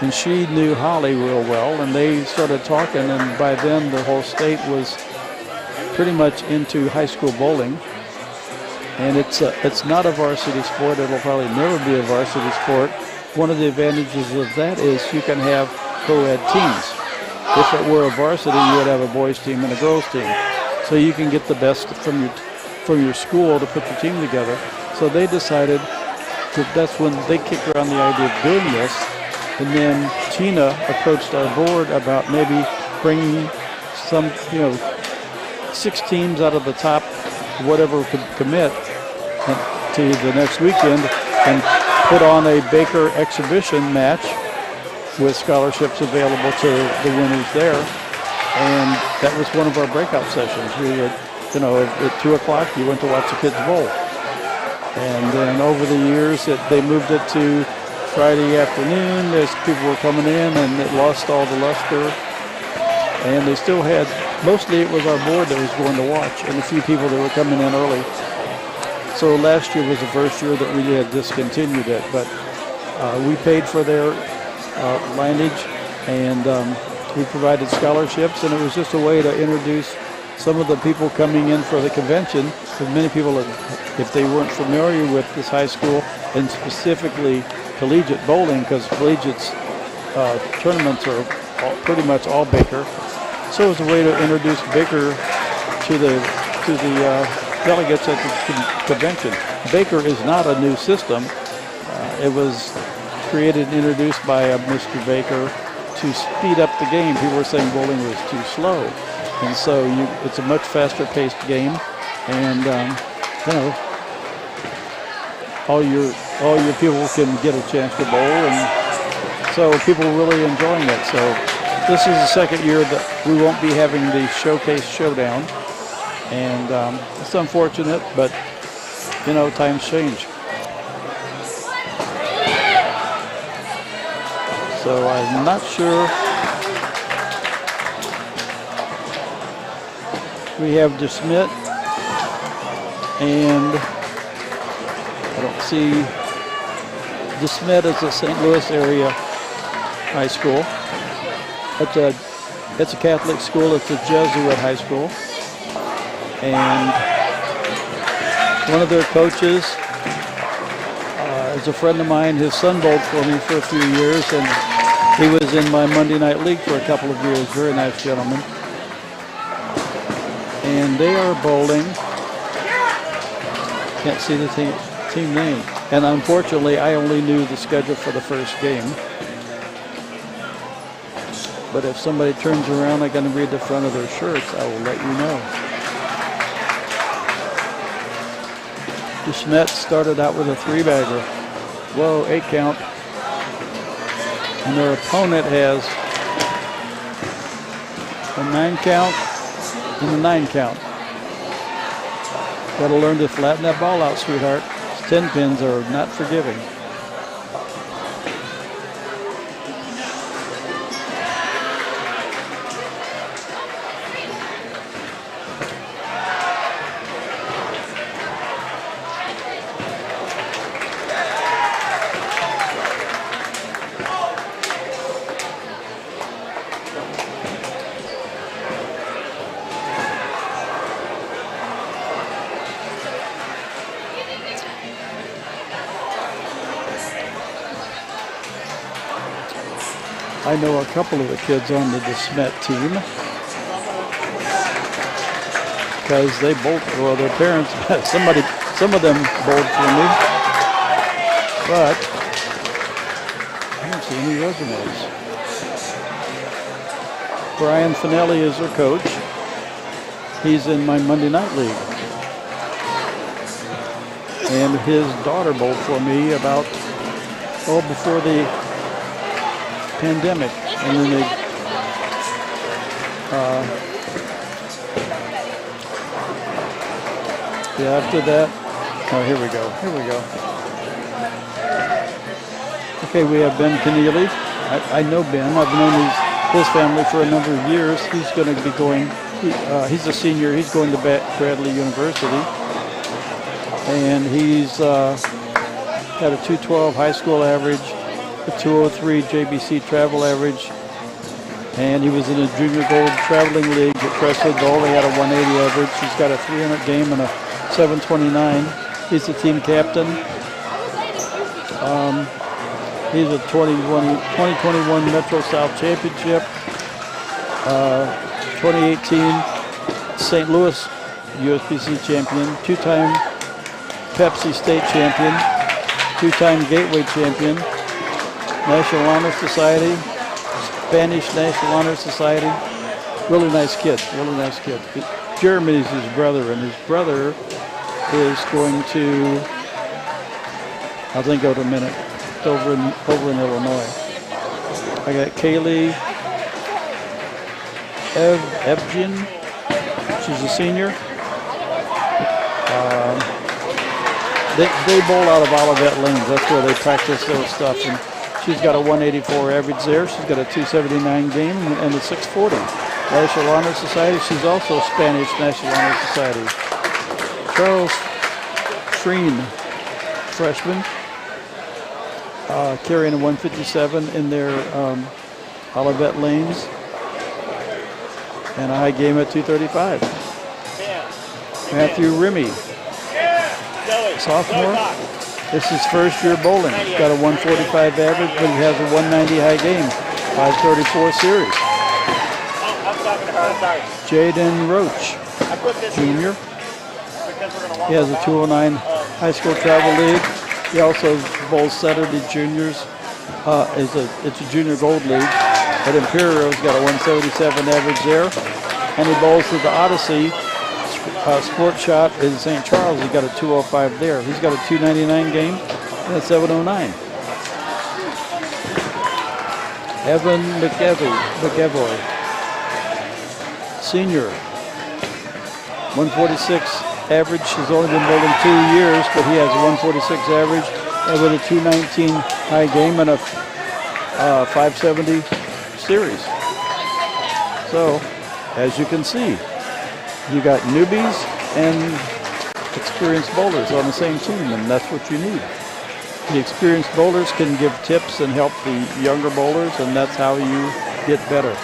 and she knew Holly real well, and they started talking, and by then the whole state was pretty much into high school bowling. And it's not a varsity sport. It'll probably never be a varsity sport. One of the advantages of that is you can have co-ed teams. If it were a varsity, you would have a boys team and a girls team. So you can get the best from your school to put your team together. So they decided that that's when they kicked around the idea of doing this. And then Tina approached our board about maybe bringing some, 6 teams out of the top, whatever could commit to the next weekend, and put on a Baker exhibition match with scholarships available to the winners there. And that was one of our breakout sessions. We would, at 2 o'clock, you went to watch the kids bowl. And then over the years, they moved it to Friday afternoon as people were coming in, and it lost all the luster. And they still had, mostly it was our board that was going to watch, and a few people that were coming in early. So last year was the first year that we had discontinued it, but we paid for their lineage, and we provided scholarships, and it was just a way to introduce some of the people coming in for the convention, because many people, if they weren't familiar with this high school, and specifically collegiate bowling, because collegiate's tournaments are pretty much all Baker. So it was a way to introduce Baker to the delegates at the convention. Baker is not a new system. It was created and introduced by Mr. Baker to speed up the game. People were saying bowling was too slow, and so it's a much faster-paced game, and all your people can get a chance to bowl, and so people are really enjoying it. So this is the second year that we won't be having the Showcase Showdown, and it's unfortunate, but times change. So I'm not sure. We have DeSmit, and I don't see DeSmit as a St. Louis area high school. It's a Catholic school. It's a Jesuit high school, and one of their coaches is a friend of mine. His son bowled for me for a few years, and he was in my Monday Night League for a couple of years. Very nice gentleman. And they are bowling. Can't see the team name. And unfortunately, I only knew the schedule for the first game. But if somebody turns around, I'm going to read the front of their shirts. I will let you know. DeSmet started out with a 3-bagger. Whoa, 8 count. And their opponent has a 9 count and a 9 count. Got to learn to flatten that ball out, sweetheart. 10 pins are not forgiving. I know a couple of the kids on the DeSmet team because they both, well, their parents, some of them bowled for me, but I don't see any resumes. Brian Finelli is their coach. He's in my Monday night league. And his daughter bowled for me about, before the pandemic. And then they, after that, here we go. Okay, we have Ben Keneally. I know Ben. I've known his family for a number of years. He's going to be going, he's a senior. He's going to Bradley University. And he's got a 212 high school average, a 203 JBC travel average. And he was in a junior gold traveling league at Crestwood Bowl. He had a 180 average. He's got a 300 game and a 729. He's the team captain. He's a 2021 Metro South Championship, 2018 St. Louis USBC champion, two-time Pepsi State champion, two-time Gateway champion, National Honor Society, Spanish National Honor Society. Really nice kid, really nice kid. Jeremy is his brother, and his brother is going to, I'll think of it in a minute, over in Illinois. I got Kaylee Evgen. She's a senior. They bowl out of Olivet Lanes. That's where they practice their stuff. And she's got a 184 average there. She's got a 279 game and a 640. National Honor Society. She's also Spanish National Honor Society. Charles Shreen, freshman. Carrying a 157 in their Olivet Lanes and a high game at 235. Matthew Rimmy, sophomore. This is first year bowling. He's got a 145 average, but he has a 190 high game, 534 series. Jaden Roach, junior. He has a 209 high school travel league. He also bowls Saturday juniors. It's a junior gold league. At Imperial's got a 177 average there. And he bowls to the Odyssey Sport Shot in St. Charles. He got a 205 there. He's got a 299 game and a 709. Evan McEvoy, senior, 146 average. He's only been bowling 2 years, but he has a 146 average and with a 219 high game and a 570 series. So, as you can see, you got newbies and experienced bowlers on the same team, and that's what you need. The experienced bowlers can give tips and help the younger bowlers, and that's how you get better.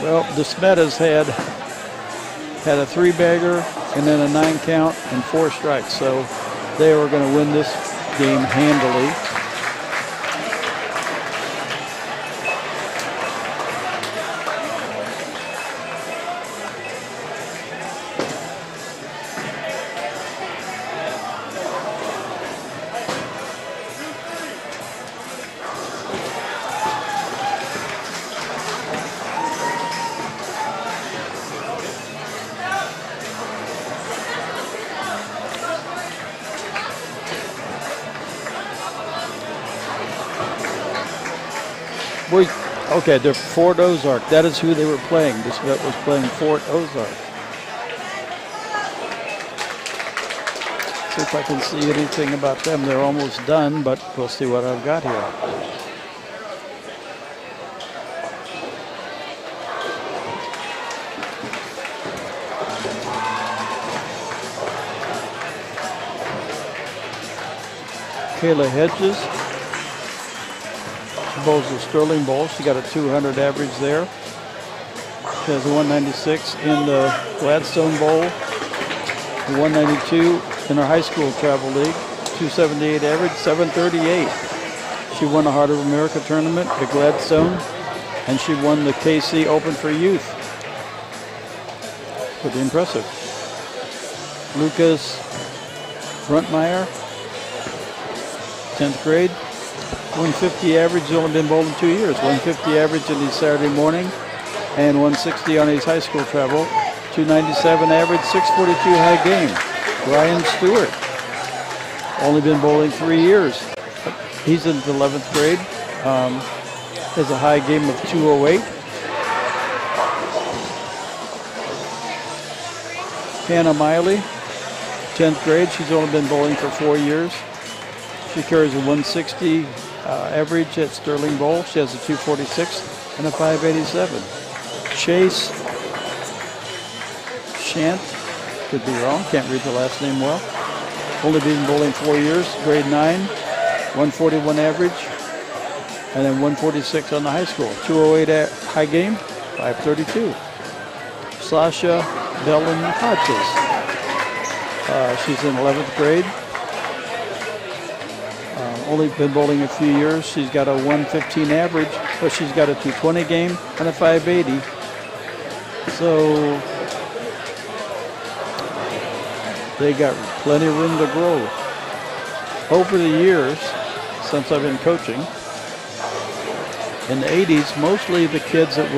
Well, DeSmet has had a 3-bagger and then a 9 count and 4 strikes, so they were going to win this game handily. Okay, they're Fort Ozark. That is who they were playing. DeSmet was playing Fort Ozark. See if I can see anything about them. They're almost done, but we'll see what I've got here. Kayla Hedges. She bowls the Sterling Bowl. She got a 200 average there. She has a 196 in the Gladstone Bowl, a 192 in her high school travel league, 278 average, 738. She won a Heart of America tournament at Gladstone, and she won the KC Open for Youth. Pretty impressive. Lucas Bruntmeyer, 10th grade, 150 average. He's only been bowling 2 years. 150 average in his Saturday morning, and 160 on his high school travel. 297 average, 642 high game. Ryan Stewart, only been bowling 3 years. He's in the 11th grade. Has a high game of 208. Hannah Miley, 10th grade. She's only been bowling for 4 years. She carries a 160 average at Sterling Bowl. She has a 246 and a 587. Chase Shant, could be wrong, can't read the last name well. Only been bowling 4 years, grade 9, 141 average, and then 146 on the high school. 208 at high game, 532. Sasha Bellin Hodges, she's in 11th grade. Only been bowling a few years. She's got a 115 average, but she's got a 220 game and a 580. So they got plenty of room to grow. Over the years, since I've been coaching, in the 80s, mostly the kids that were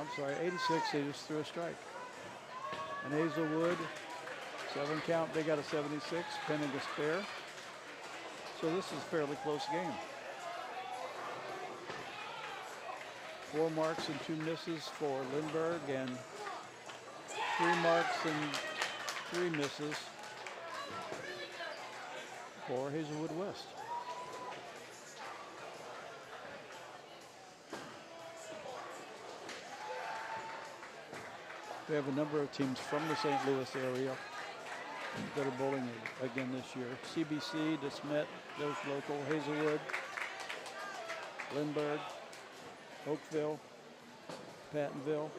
I'm sorry, 86, they just threw a strike. And Hazelwood, 7 count, they got a 76, pending a spare. So this is a fairly close game. 4 marks and 2 misses for Lindbergh, and 3 marks and 3 misses for Hazelwood West. We have a number of teams from the St. Louis area that are bowling again this year. CBC, DeSmet, those local, Hazelwood, Lindbergh, Oakville, Pattonville,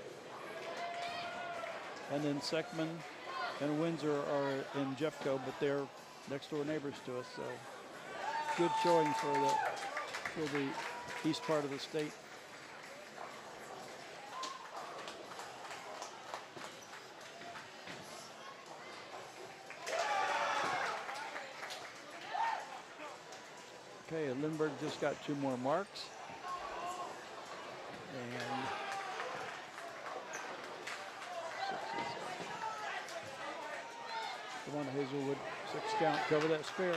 and then Seckman and Windsor are in Jeffco, but they're next door neighbors to us. So good showing for the east part of the state. Okay, Lindbergh just got 2 more marks. And 6 is come on, Hazelwood, 6 count, cover that spare.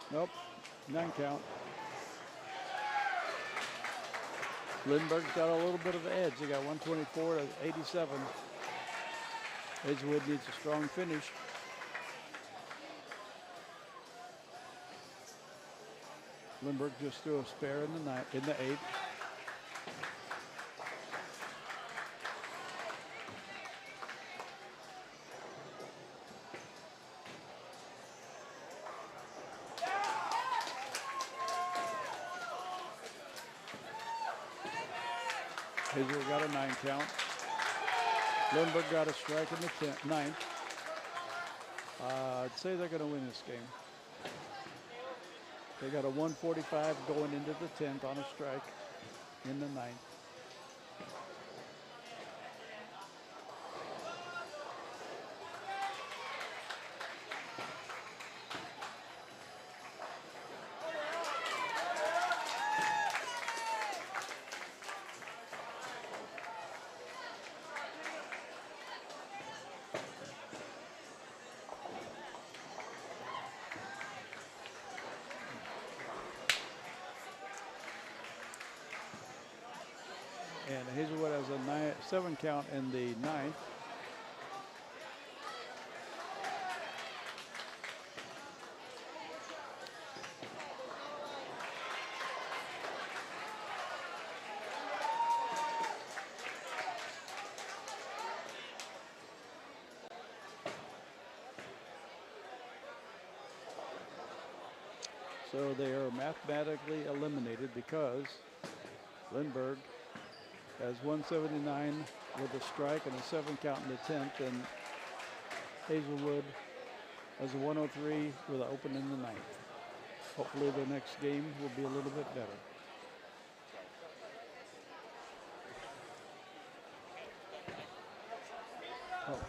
Nope, 9 count. Lindbergh's got a little bit of an edge. They got 124 to 87. Hazelwood needs a strong finish. Lindbergh just threw a spare in the 8th. Hazelwood got a 9 count. Lindbergh got a strike in the 9th. I'd say they're going to win this game. They got a 145 going into the 10th on a strike in the 9th. And Hazelwood has a 7 count in the 9th. So they are mathematically eliminated because Lindbergh has 179 with a strike and a 7 count in the 10th, and Hazelwood has a 103 with an open in the 9th. Hopefully the next game will be a little bit better. Oh.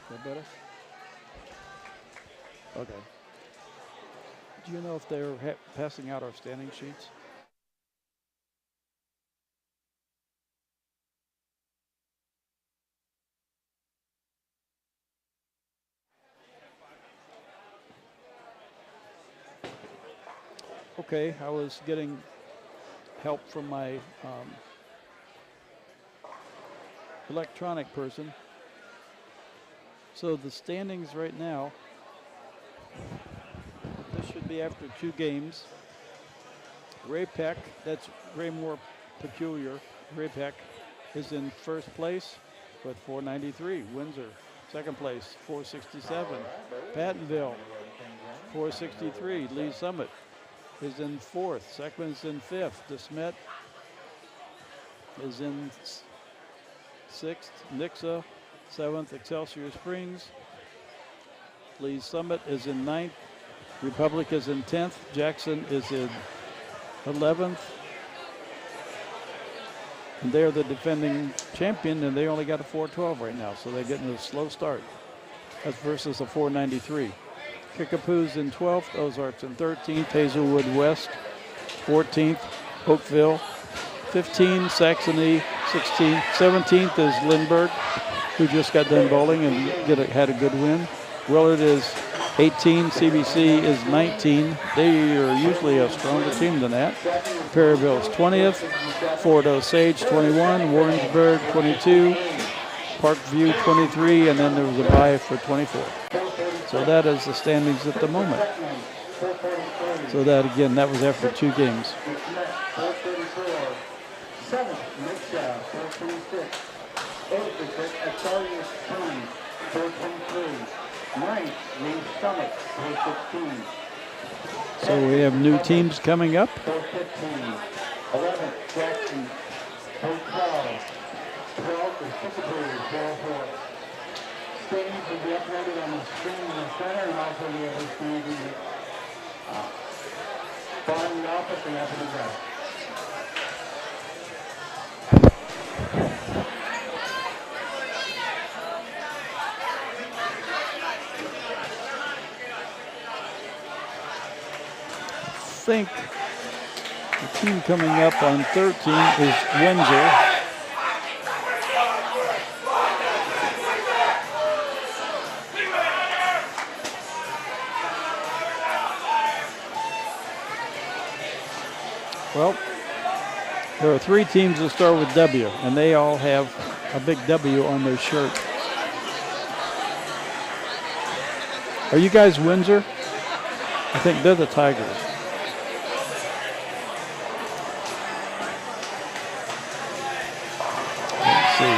Is that better? Okay. Do you know if they're passing out our standing sheets? Okay, I was getting help from my electronic person. So the standings right now, this should be after 2 games. Ray Peck, that's Raymore Peculiar. Ray Peck is in first place with 493. Windsor, second place, 467. Pattonville, 463. Lee Summit is in 4th. Seckman's in 5th. DeSmet is in 6th. Nixa 7th, Excelsior Springs. Lee's Summit is in 9th. Republic is in 10th. Jackson is in 11th. And they're the defending champion, and they only got a 412 right now, so they're getting a slow start. That's versus a 493. Kickapoo's in 12th. Ozarks in 13th. Hazelwood West 14th. Oakville 15th. Saxony 16th. 17th is Lindbergh, who just got done bowling and had a good win. Willard is 18. CBC is 19. They are usually a stronger team than that. Perryville's 20th. Fort Osage 21. Warrensburg 22. Parkview 23. And then there was a bye for 24. So that is the standings at the moment. So that, again, that was after 2 games. 7th, Mitchell, 426. 8th, Excelsior Springs, 423. 9th, Lee's Summit, 416. So we have new teams coming up. 415. 11th, Jackson, 412. 12th is Kickapoo, 404. Standings will be uploaded on the screen in the center, and also the other standings following the office and after the draft. I think the team coming up on 13 is Windsor. Well, there are 3 teams that start with W, and they all have a big W on their shirt. Are you guys Windsor? I think they're the Tigers. Let's see.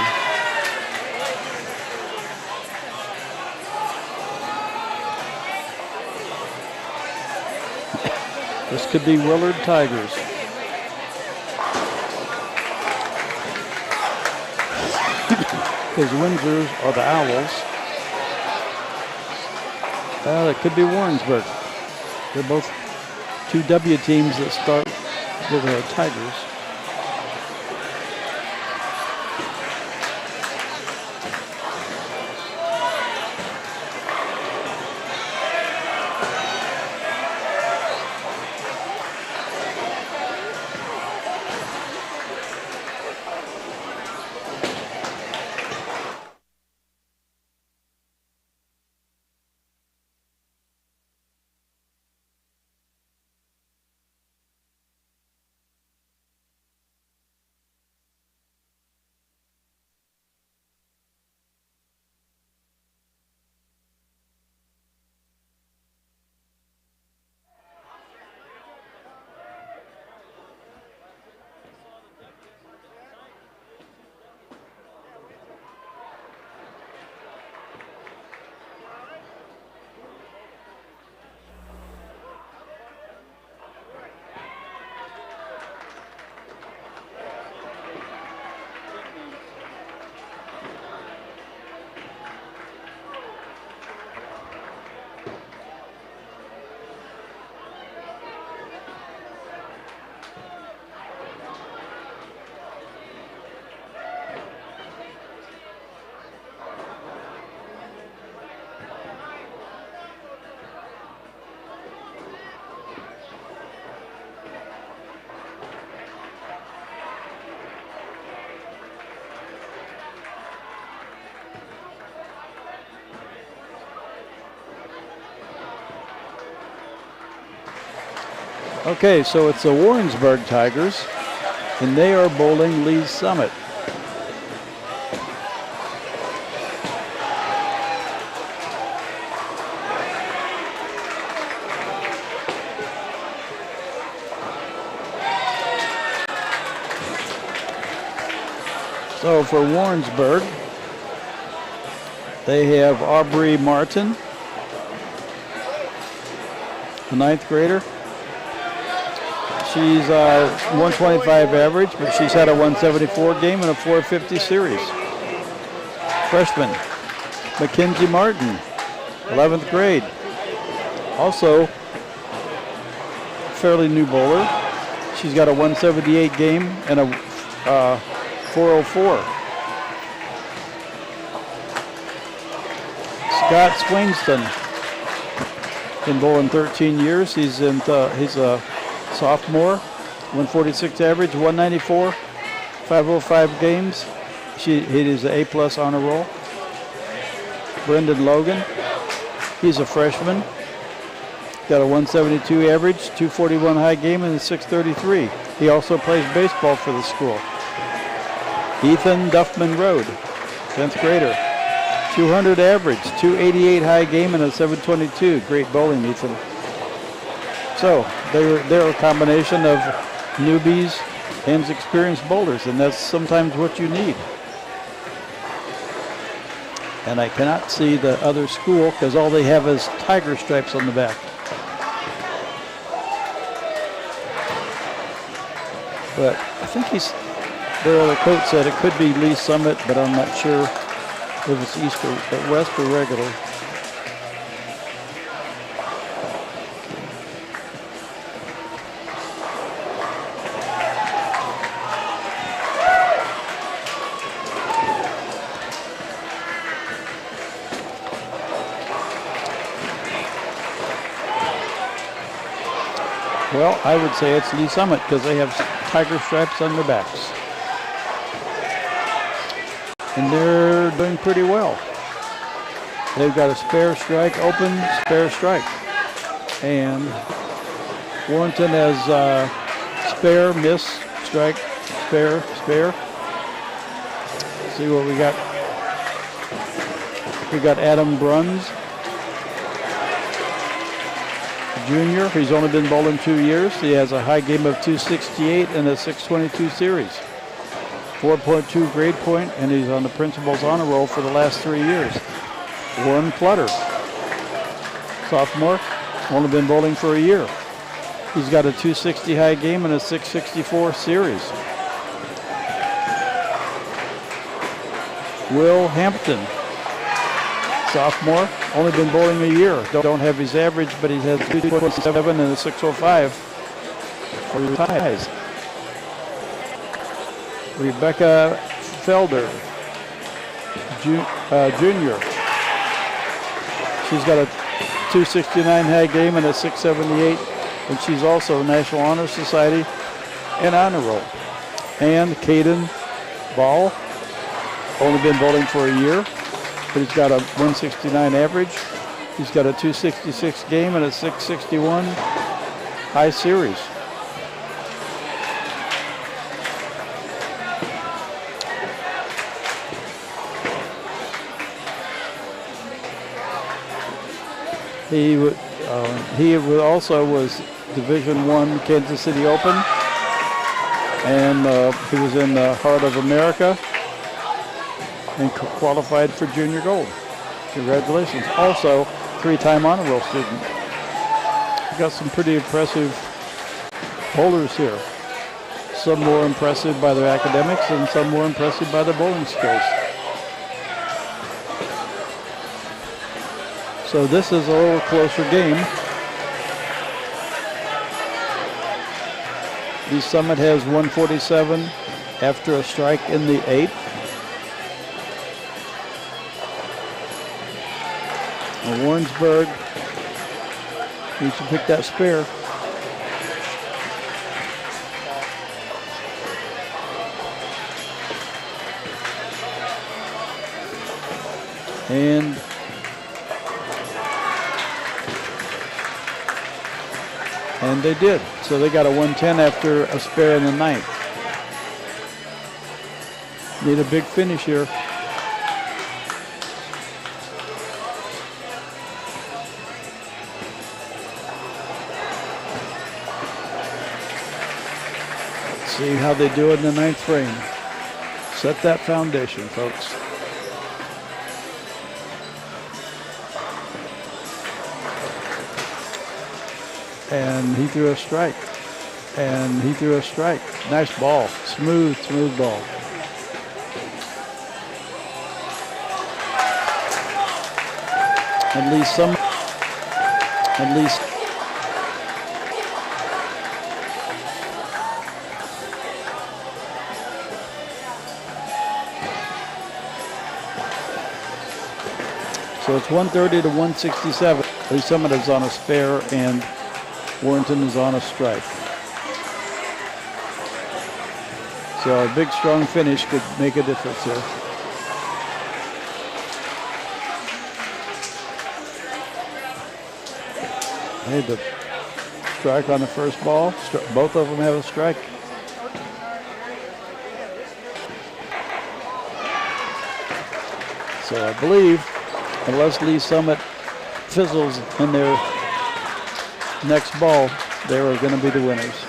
This could be Willard Tigers. Because Windsors are the Owls. It could be Warrensburg. They're both 2 W teams that start with the Tigers. Okay, so it's the Warrensburg Tigers, and they are bowling Lee's Summit. So for Warrensburg, they have Aubrey Martin, a 9th grader. She's 125 average, but she's had a 174 game and a 450 series. freshman. Mackenzie Martin, 11th grade. Also, fairly new bowler. She's got a 178 game and a 404. Scott Swainston, been bowling 13 years. He's a sophomore, 146 average, 194, 505 games. He is an A+ honor roll. Brendan Logan, he's a freshman. Got a 172 average, 241 high game, and a 633. He also plays baseball for the school. Ethan Duffman Road, 10th grader. 200 average, 288 high game, and a 722. Great bowling, Ethan. So they're a combination of newbies and experienced bowlers, and that's sometimes what you need. And I cannot see the other school because all they have is tiger stripes on the back. But I think their other coach said it could be Lee Summit, but I'm not sure if it's east or west or regular. Well, I would say it's Lee Summit because they have tiger stripes on their backs. And they're doing pretty well. They've got a spare strike, open, spare strike. And Warrenton has spare, miss, strike, spare, spare. Let's see what we got. We got Adam Bruns, junior. He's only been bowling 2 years. He has a high game of 268 and a 622 series. 4.2 grade point, and he's on the principal's honor roll for the last 3 years. Warren Clutter, sophomore, only been bowling for a year. He's got a 260 high game and a 664 series. Will Hampton, sophomore, only been bowling a year. Don't have his average, but he has 227 and a 605 for the ties. Rebecca Felder, junior. She's got a 269 high game and a 678, and she's also National Honor Society and honor roll. And Caden Ball, only been bowling for a year, but he's got a 169 average. He's got a 266 game and a 661 high series. He also was Division I Kansas City Open, and he was in the Heart of America and qualified for Junior Gold. Congratulations. Also, 3-time honor roll student. We've got some pretty impressive bowlers here. Some more impressive by their academics and some more impressive by their bowling skills. So this is a little closer game. Lee Summit has 147 after a strike in the 8th. Warrensburg needs to pick that spare. And they did. So they got a 110 after a spare in the 9th. Need a big finish here. See how they do it in the 9th frame. Set that foundation, folks. And he threw a strike. And he threw a strike. Nice ball. Smooth, smooth ball. At least some. At least. So it's 130 to 167. Lee Summit is on a spare and Warrenton is on a strike. So a big, strong finish could make a difference here. Hey, the strike on the first ball. Both of them have a strike. So I believe, unless Lee Summit fizzles in their next ball, they are going to be the winners.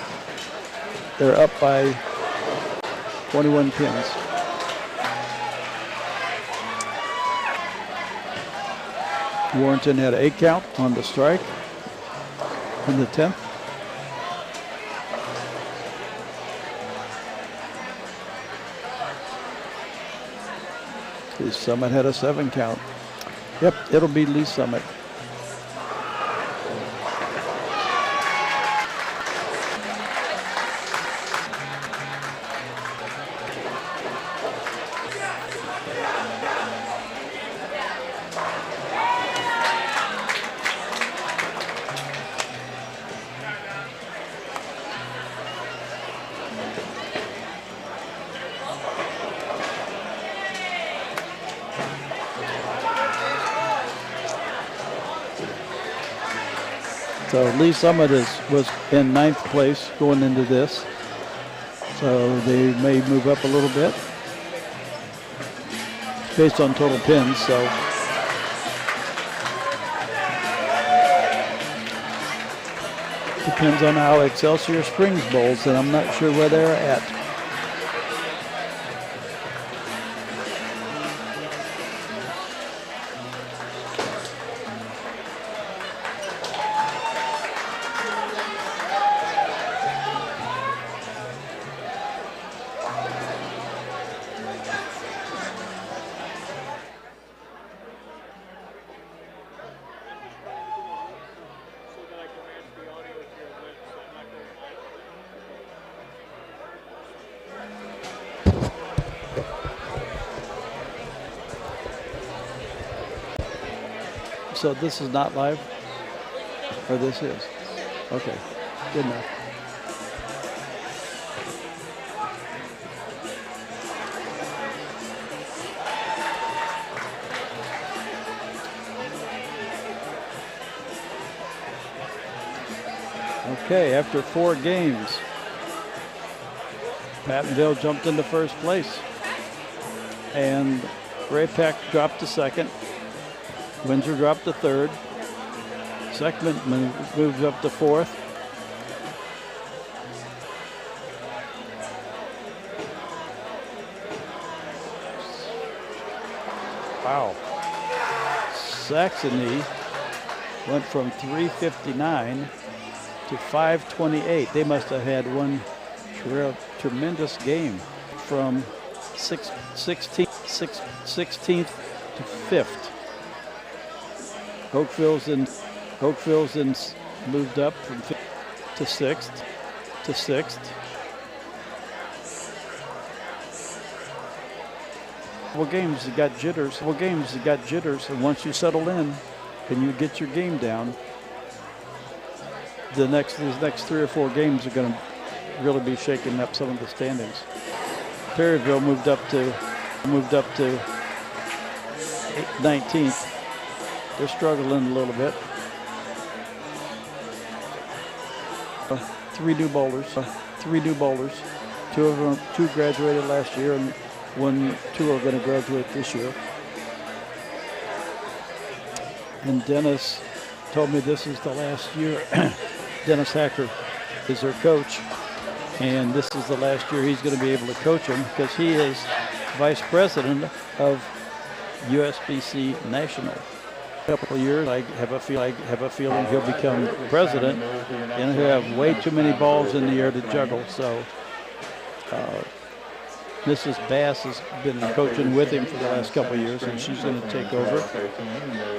They're up by 21 pins. Warrenton had an 8 count on the strike in the 10th. Lee Summit had a 7 count. Yep, it'll be Lee Summit. So Lee Summit was in 9th place going into this. So they may move up a little bit based on total pins. So depends on how Excelsior Springs bowls, and I'm not sure where they're at. So this is not live? Or this is? Okay, good enough. Okay, after 4 games, Pattonville jumped into first place. And Ray Peck dropped to second. Windsor dropped to third. Seckman moved up to fourth. Wow. Saxony went from 359 to 528. They must have had one tremendous game from 16th to 5th. Oakville's moved up from 5th to 6th. Well, games you got jitters. And once you settle in and you get your game down, these next 3 or 4 games are going to really be shaking up some of the standings. Perryville moved up to 19th. They're struggling a little bit. 3 new bowlers. 2 graduated last year, and 2 are going to graduate this year. And Dennis told me this is the last year. Dennis Hacker is their coach, and this is the last year he's going to be able to coach them because he is vice president of USBC National. Couple of years, I have a feeling he'll become president, and he'll have way too many balls in the air to juggle. So Mrs. Bass has been coaching with him for the last couple of years, and she's going to take over.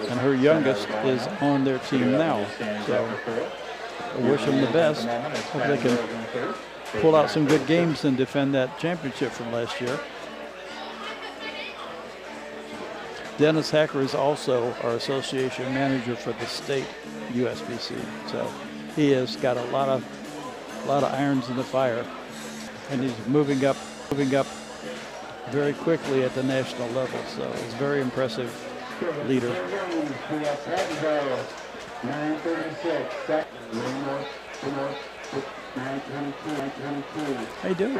And her youngest is on their team now. So I wish them the best. Hope they can pull out some good games and defend that championship from last year. Dennis Hacker is also our association manager for the state USBC. So he has got a lot of irons in the fire, and he's moving up very quickly at the national level. So he's a very impressive leader. How you doing?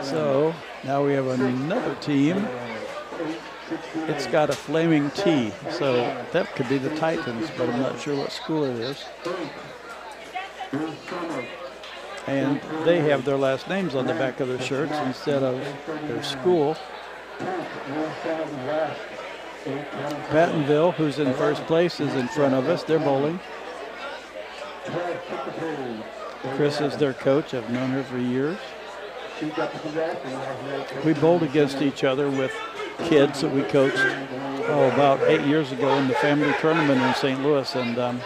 So now we have another team. It's got a flaming T, so that could be the Titans, but I'm not sure what school it is. And they have their last names on the back of their shirts instead of their school. Pattonville, who's in first place, is in front of us. They're bowling. Chris is their coach. I've known her for years. We bowled against each other with kids that we coached about 8 years ago in the family tournament in St. Louis, and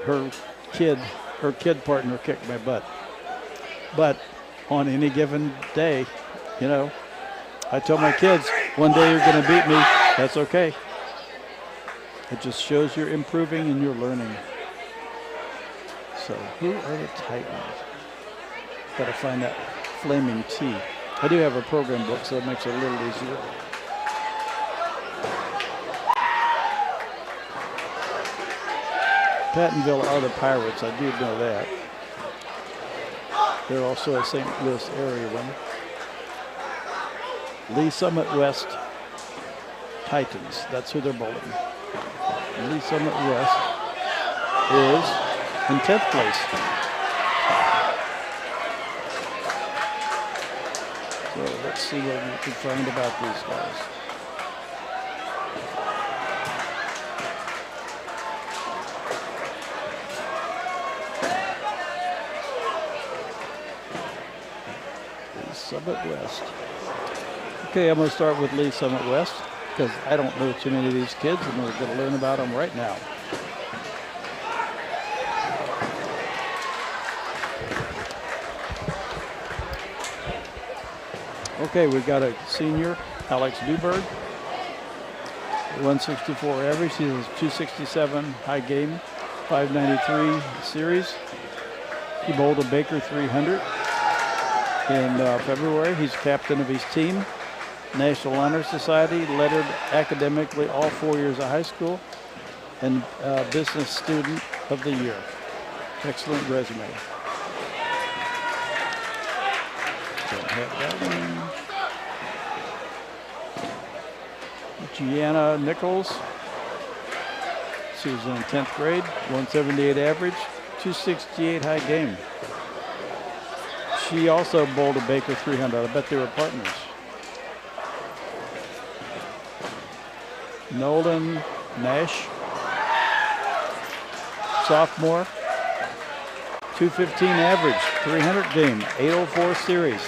her kid partner kicked my butt. But on any given day, you know, I tell my kids, one day you're going to beat me. That's okay. It just shows you're improving and you're learning. So who are the Titans? Got to find that flaming T. I do have a program book, so it makes it a little easier. Pattonville are the Pirates. I do know that. They're also a St. Louis area one. Lee Summit West Titans. That's who they're bowling. Lee Summit West is in 10th place. So let's see what we can find about these guys. Lee Summit West. Okay, I'm going to start with Lee Summit West because I don't know too many of these kids, and we're going to learn about them right now. Okay, we've got a senior, Alex Dewberg, 164 average. He has 267 high game, 593 series. He bowled a Baker 300 in February. He's captain of his team. National Honor Society, lettered academically all 4 years of high school, and Business Student of the Year. Excellent resume. Don't have that one. Gianna Nichols. She was in 10th grade, 178 average, 268 high game. She also bowled a Baker 300. I bet they were partners. Nolan Nash, sophomore, 215 average, 300 game, 804 series.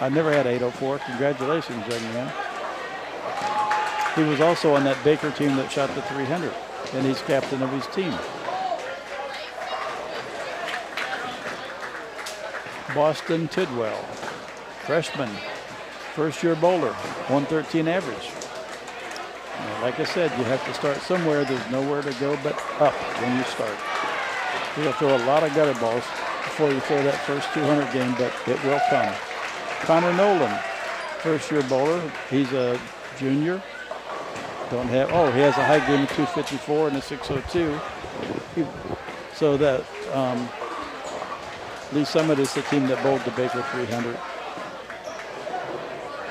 I never had 804. Congratulations, young man. He was also on that Baker team that shot the 300, and he's captain of his team. Boston Tidwell, freshman, first-year bowler, 113 average. Like I said, you have to start somewhere. There's nowhere to go but up when you start. You'll throw a lot of gutter balls before you throw that first 200 game, but it will come. Connor Nolan, first-year bowler. He's a junior. He has a high game of 254 and a 602. So that Lee Summit is the team that bowled the Baker 300.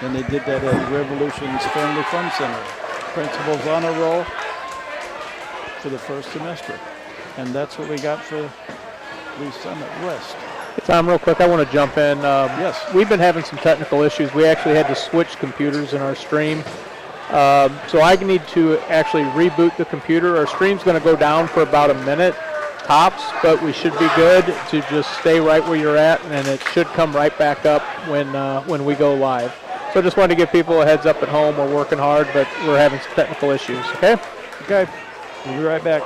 And they did that at Revolution's Family Fun Center. Principal's honor roll for the first semester. And that's what we got for Lee Summit West. Tom, real quick, I want to jump in. Yes. We've been having some technical issues. We actually had to switch computers in our stream. So I need to actually reboot the computer. Our stream's going to go down for about a minute tops, but we should be good to just stay right where you're at, and it should come right back up when we go live. So I just wanted to give people a heads up at home. We're working hard, but we're having some technical issues, okay? Okay, we'll be right back.